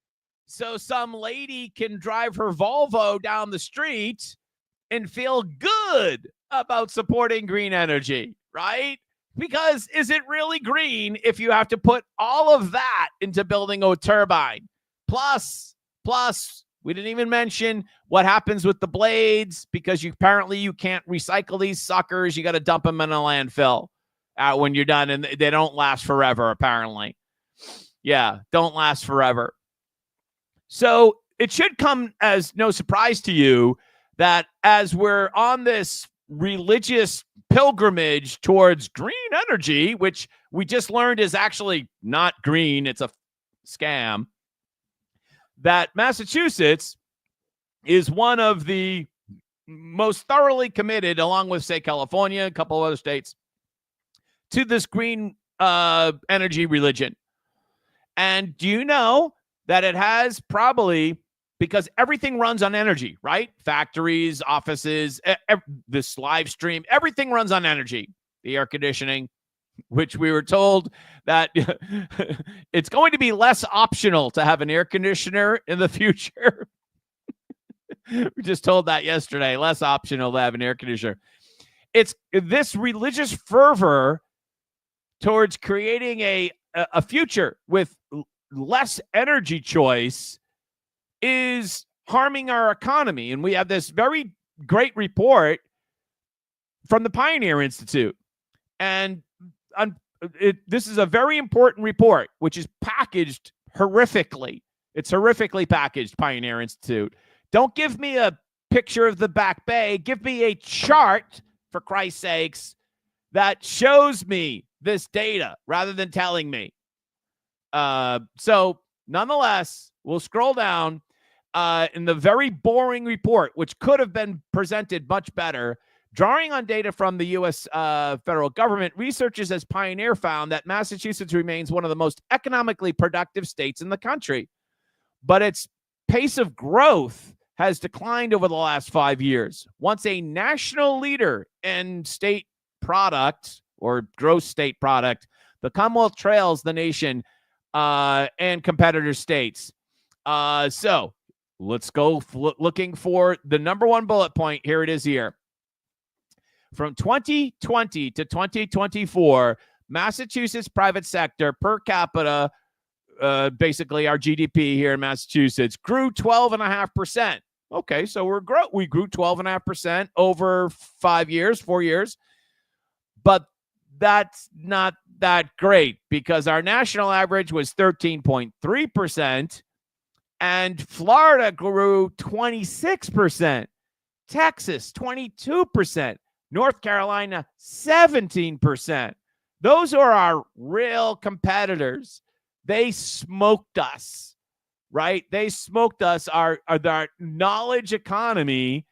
so some lady can drive her Volvo down the street and feel good about supporting green energy, right? Because is it really green if you have to put all of that into building a turbine? Plus, we didn't even mention what happens with the blades, because apparently you can't recycle these suckers. You got to dump them in a landfill when you're done, and they don't last forever, apparently. Yeah, don't last forever. So it should come as no surprise to you that as we're on this religious pilgrimage towards green energy, which we just learned is actually not green, it's a scam, that Massachusetts is one of the most thoroughly committed, along with, say, California, a couple other states, to this green energy religion. And do you know that it has probably, because everything runs on energy, right? Factories, offices, this live stream, everything runs on energy. The air conditioning, which we were told that it's going to be less optional to have an air conditioner in the future. We just told that yesterday, less optional to have an air conditioner. It's this religious fervor towards creating a future with less energy choice is harming our economy. And we have this very great report from the Pioneer Institute. And this is a very important report, which is packaged horrifically. It's horrifically packaged, Pioneer Institute. Don't give me a picture of the Back Bay. Give me a chart, for Christ's sakes, that shows me this data rather than telling me. So nonetheless, we'll scroll down in the very boring report, which could have been presented much better. Drawing on data from the U.S. Federal government, researchers as Pioneer found that Massachusetts remains one of the most economically productive states in the country, but its pace of growth has declined over the last 5 years. Once a national leader in state product or gross state product, the Commonwealth trails the nation and competitor states. So let's go looking for the number one bullet point. Here it is here. From 2020 to 2024, Massachusetts private sector per capita, basically our GDP here in Massachusetts, grew 12.5%. Okay, so we grew 12.5% over 4 years. But that's not that great, because our national average was 13.3%, and Florida grew 26%, Texas 22%, North Carolina 17%. Those are our real competitors. They smoked us, right? They smoked us. Our knowledge economy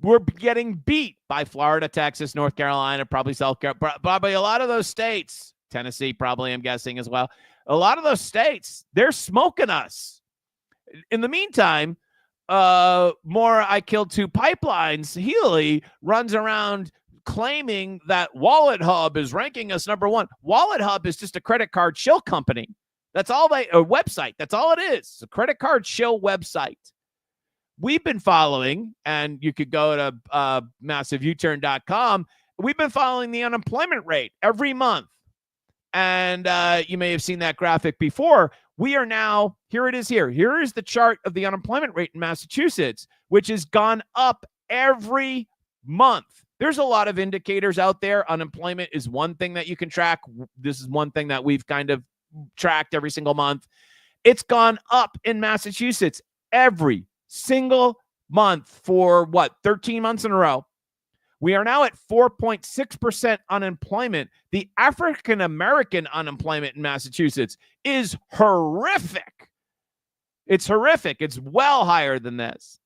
we're getting beat by Florida, Texas, North Carolina, probably South Carolina, probably a lot of those states, Tennessee, probably, I'm guessing as well. A lot of those states, they're smoking us. In the meantime, more I Killed Two Pipelines, Healy runs around claiming that Wallet Hub is ranking us number one. Wallet Hub is just a credit card shill company. That's all a website. That's all it is. It's a credit card shill website. We've been following, and you could go to massiveuturn.com. We've been following the unemployment rate every month. And you may have seen that graphic before. We are now, here it is here. Here is the chart of the unemployment rate in Massachusetts, which has gone up every month. There's a lot of indicators out there. Unemployment is one thing that you can track. This is one thing that we've kind of tracked every single month. It's gone up in Massachusetts every single month for 13 months in a row. We are now at 4.6% unemployment. The African-American unemployment in Massachusetts is horrific. It's horrific. It's well higher than this.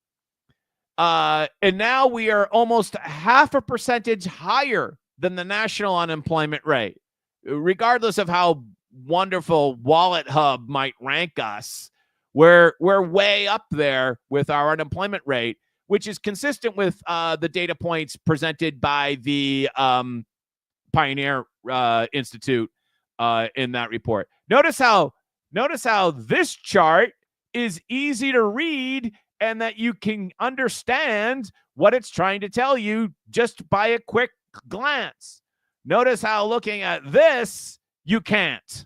And now we are almost 0.5 percentage higher than the national unemployment rate. Regardless of how wonderful Wallet Hub might rank us, we're way up there with our unemployment rate, which is consistent with the data points presented by the Pioneer Institute in that report. Notice how this chart is easy to read and that you can understand what it's trying to tell you just by a quick glance. Notice how looking at this, you can't.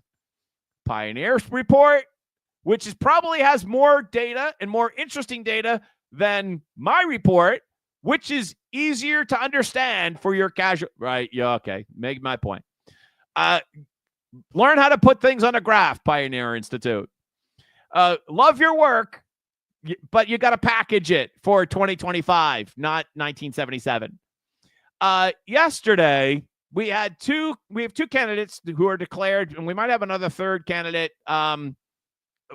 Pioneer's report, which is probably has more data and more interesting data than my report, which is easier to understand for your casual. Right? Yeah. Okay. Make my point. Learn how to put things on a graph, Pioneer Institute. Love your work, but you got to package it for 2025, not 1977. Yesterday, we have two candidates who are declared, and we might have another third candidate.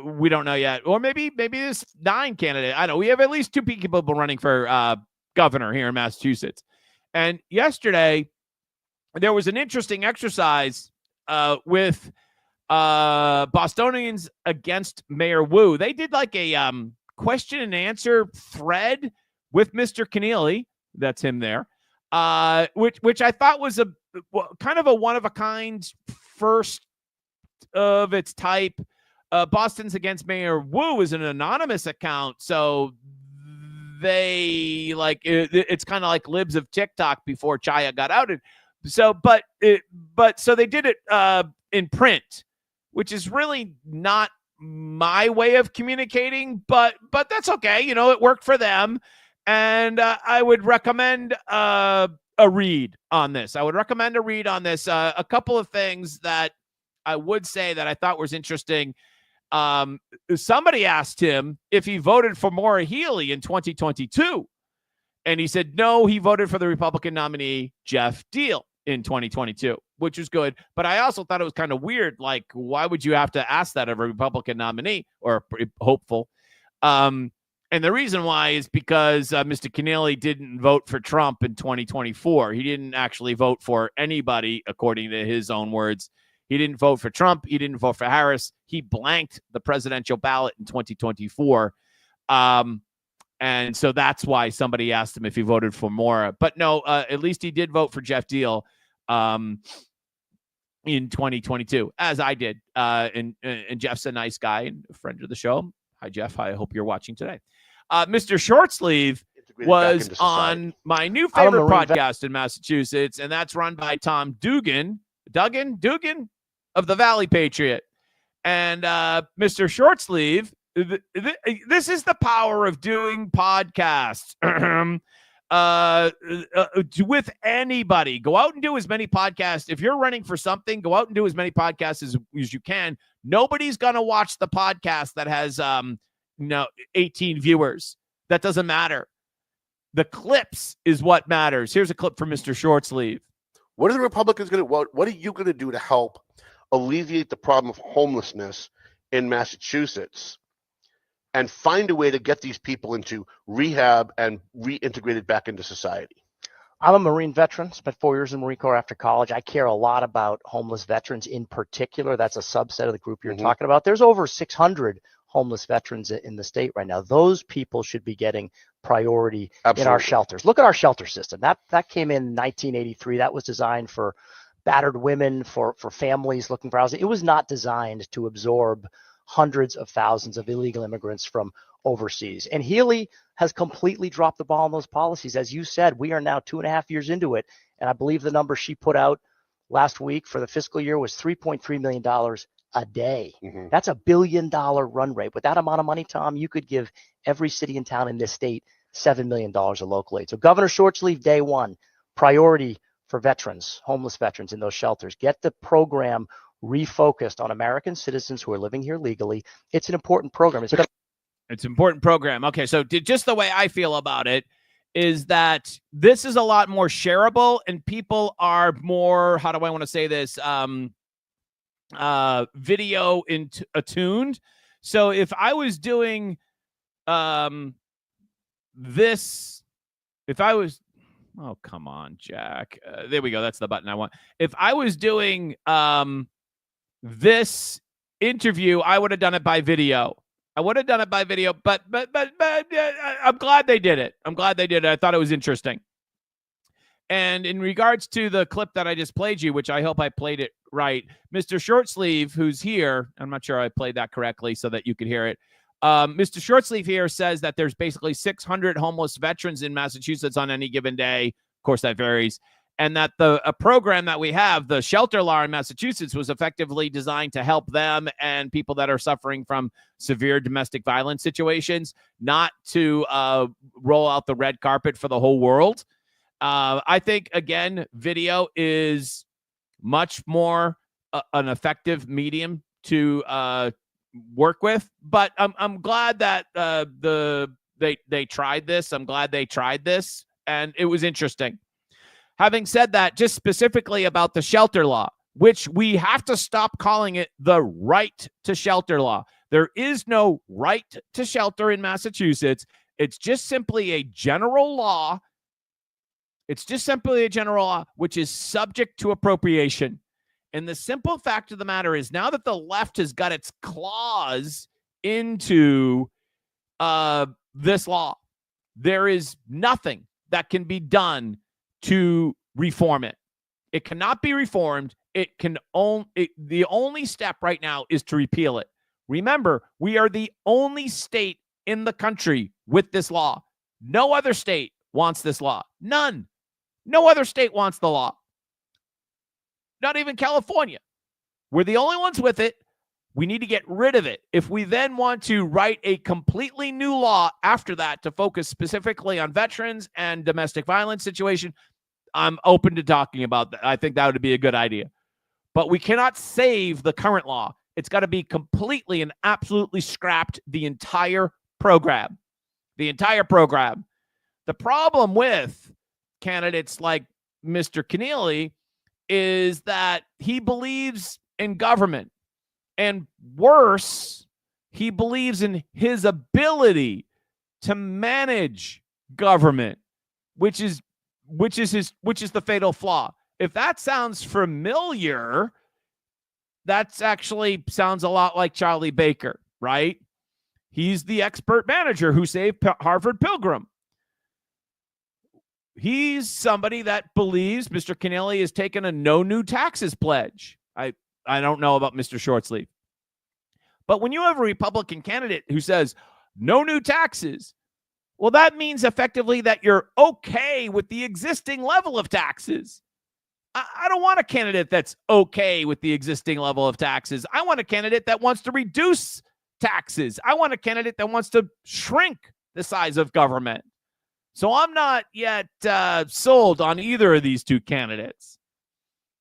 We don't know yet. Or maybe this 9 candidate. I don't know. We have at least 2 people running for governor here in Massachusetts. And yesterday, there was an interesting exercise with Bostonians against Mayor Wu. They did like a question and answer thread with Mr. Keneally. That's him there. Which I thought was kind of a one-of-a-kind, first of its type. Boston's Against Mayor Wu is an anonymous account, so they it's kind of like libs of TikTok before Chaya got outed. So, so they did it in print, which is really not my way of communicating, but that's okay. You know, it worked for them, and I would recommend a read on this. A couple of things that I would say that I thought was interesting. Somebody asked him if he voted for Maura Healey in 2022. And he said, no, he voted for the Republican nominee, Jeff Deal, in 2022, which was good. But I also thought it was kind of weird. Like, why would you have to ask that of a Republican nominee or hopeful? And the reason why is because Mr. Keneally didn't vote for Trump in 2024. He didn't actually vote for anybody, according to his own words. He didn't vote for Trump. He didn't vote for Harris. He blanked the presidential ballot in 2024. And so that's why somebody asked him if he voted for Maura. But no, at least he did vote for Jeff Deal in 2022, as I did. And Jeff's a nice guy and a friend of the show. Hi, Jeff. I hope you're watching today. Mr. Shortsleeve was on my new favorite podcast in Massachusetts, and that's run by Tom Dugan of the Valley Patriot. And Mr. Shortsleeve, this is the power of doing podcasts with anybody. Go out and do as many podcasts. If you're running for something, go out and do as many podcasts as you can. Nobody's going to watch the podcast that has 18 viewers. That doesn't matter. The clips is what matters. Here's a clip from Mr. Shortsleeve. What are the Republicans going to do? What are you going to do to help alleviate the problem of homelessness in Massachusetts and find a way to get these people into rehab and reintegrated back into society? I'm a Marine veteran, spent 4 years in the Marine Corps after college. I care a lot about homeless veterans in particular. That's a subset of the group you're talking about. There's over 600 homeless veterans in the state right now. Those people should be getting priority in our shelters. Look at our shelter system. That came in 1983. That was designed for battered women, for families looking for housing. It was not designed to absorb hundreds of thousands of illegal immigrants from overseas. And Healey has completely dropped the ball on those policies. As you said, we are now 2.5 years into it. And I believe the number she put out last week for the fiscal year was $3.3 million a day. That's $1 billion run rate. With that amount of money, Tom, you could give every city and town in this state $7 million of local aid. So Governor Shortsleeve, day one, priority for veterans, homeless veterans in those shelters. Get the program refocused on American citizens who are living here legally. It's an important program. It's an important program. Okay, so just the way I feel about it is that this is a lot more shareable and people are more, how do I want to say this, video attuned. So if I was doing oh, come on, Jack. There we go. That's the button I want. If I was doing this interview, I would have done it by video. But I'm glad they did it. I thought it was interesting. And in regards to the clip that I just played you, which I hope I played it right, Mr. Shortsleeve, who's here, I'm not sure I played that correctly so that you could hear it. Mr. Shortsleeve here says that there's basically 600 homeless veterans in Massachusetts on any given day. Of course, that varies. and that a program that we have, the shelter law in Massachusetts, was effectively designed to help them and people that are suffering from severe domestic violence situations, not to roll out the red carpet for the whole world. I think, again, video is much more an effective medium to work with. But I'm glad that they tried this. I'm glad they tried this, and it was interesting. Having said that, just specifically about the shelter law, which we have to stop calling it the right to shelter law. There is no right to shelter in Massachusetts. It's just simply a general law. It's just simply a general law, which is subject to appropriation. And the simple fact of the matter is, now that the left has got its claws into this law, there is nothing that can be done to reform it. It cannot be reformed. The only step right now is to repeal it. Remember, we are the only state in the country with this law. No other state wants this law. None. No other state wants the law. Not even California. We're the only ones with it. We need to get rid of it. If we then want to write a completely new law after that to focus specifically on veterans and domestic violence situation, I'm open to talking about that. I think that would be a good idea. But we cannot save the current law. It's got to be completely and absolutely scrapped, the entire program. The entire program. The problem with candidates like Mr. Keneally is that he believes in government. And worse, he believes in his ability to manage government, which is the fatal flaw. If that sounds familiar, that actually sounds a lot like Charlie Baker, right? He's the expert manager who saved Harvard Pilgrim. He's somebody that believes Mr. Keneally has taken a no new taxes pledge. I don't know about Mr. Shortsleeve. But when you have a Republican candidate who says no new taxes, well, that means effectively that you're okay with the existing level of taxes. I don't want a candidate that's okay with the existing level of taxes. I want a candidate that wants to reduce taxes. I want a candidate that wants to shrink the size of government. So I'm not yet sold on either of these two candidates.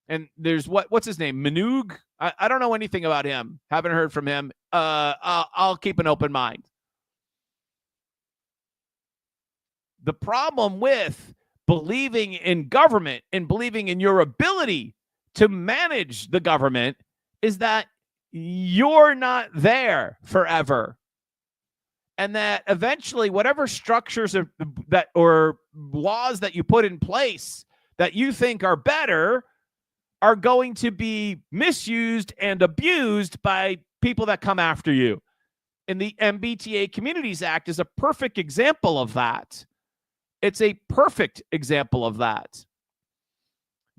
And there's what's his name? Minogue? I don't know anything about him. Haven't heard from him. I'll keep an open mind. The problem with believing in government and believing in your ability to manage the government is that you're not there forever. And that eventually whatever structures or laws that you put in place that you think are better are going to be misused and abused by people that come after you. And the MBTA Communities Act is a perfect example of that. It's a perfect example of that.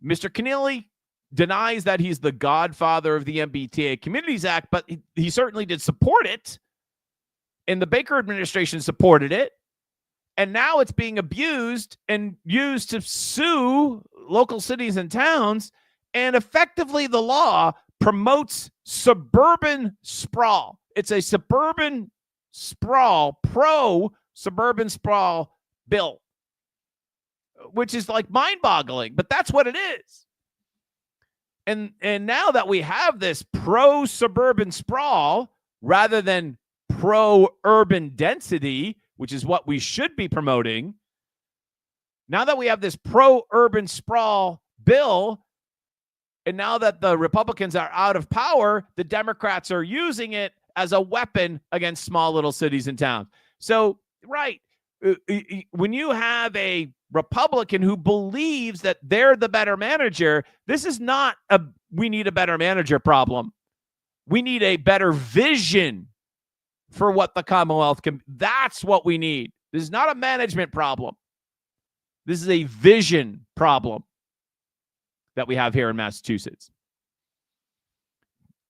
Mr. Keneally denies that he's the godfather of the MBTA Communities Act, but he certainly did support it. And the Baker administration supported it. And now it's being abused and used to sue local cities and towns. And effectively, the law promotes suburban sprawl. It's a suburban sprawl, pro-suburban sprawl bill, which is like mind-boggling, but that's what it is. And now that we have this pro-suburban sprawl rather than pro-urban density, which is what we should be promoting, now that we have this pro-urban sprawl bill, and now that the Republicans are out of power, the Democrats are using it as a weapon against small little cities and towns. So, right, when you have a Republican who believes that they're the better manager, this is not a we need a better manager problem. We need a better vision for what the Commonwealth can. That's what we need. This is not a management problem. This is a vision problem that we have here in Massachusetts.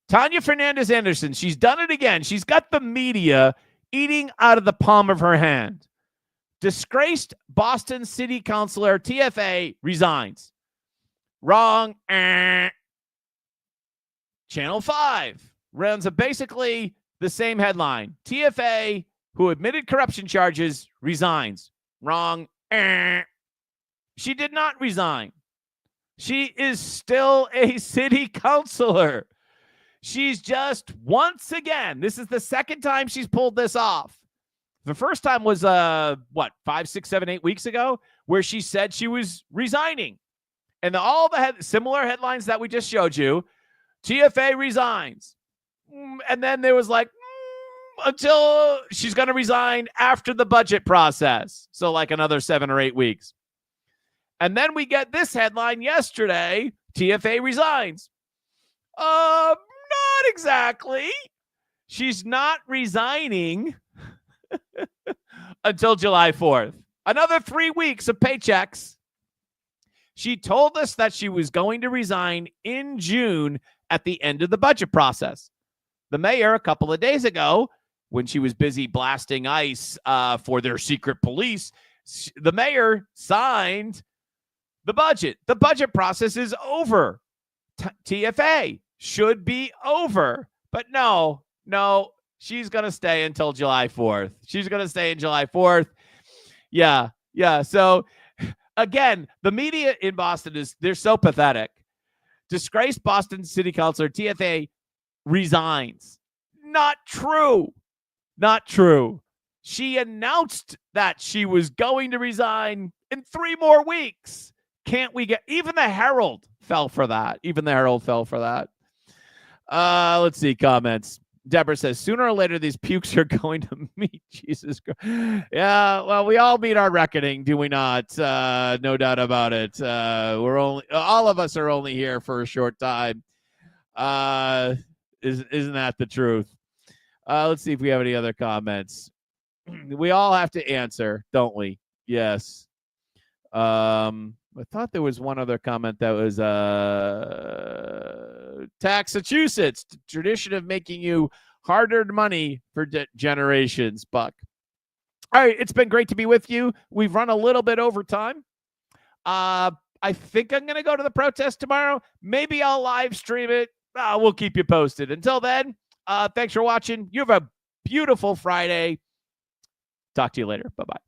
Tanya Fernandez Anderson, she's done it again. She's got the media eating out of the palm of her hand. Disgraced Boston City Councilor TFA resigns. Wrong. Channel 5 runs basically the same headline. TFA, who admitted corruption charges, resigns. Wrong. She did not resign. She is still a city councilor. She's just, once again, this is the second time she's pulled this off. The first time was, 5, 6, 7, 8 weeks ago, where she said she was resigning. And all the similar headlines that we just showed you, TFA resigns. And then there was like, until she's going to resign after the budget process. So like another 7 or 8 weeks. And then we get this headline yesterday, TFA resigns. Not exactly. She's not resigning until July 4th. Another 3 weeks of paychecks. She told us that she was going to resign in June at the end of the budget process. The mayor, a couple of days ago, when she was busy blasting ICE for their secret police, the mayor signed the budget. The budget process is over. TFA should be over. But no, she's going to stay until July 4th. She's going to stay in July 4th. Yeah. So, again, the media in Boston they're so pathetic. Disgraced Boston City Councilor TFA resigns. Not true. She announced that she was going to resign in 3 more weeks. Can't we get... Even the Herald fell for that. Let's see comments. Deborah says, sooner or later, these pukes are going to meet Jesus Christ. Yeah, well, we all meet our reckoning, do we not? No doubt about it. All of us are only here for a short time. Isn't that the truth? Let's see if we have any other comments. We all have to answer, don't we? Yes. I thought there was one other comment that was Massachusetts, tradition of making you hard-earned money for generations, Buck. All right, it's been great to be with you. We've run a little bit over time. I think I'm going to go to the protest tomorrow. Maybe I'll live stream it. We'll keep you posted. Until then, thanks for watching. You have a beautiful Friday. Talk to you later. Bye-bye.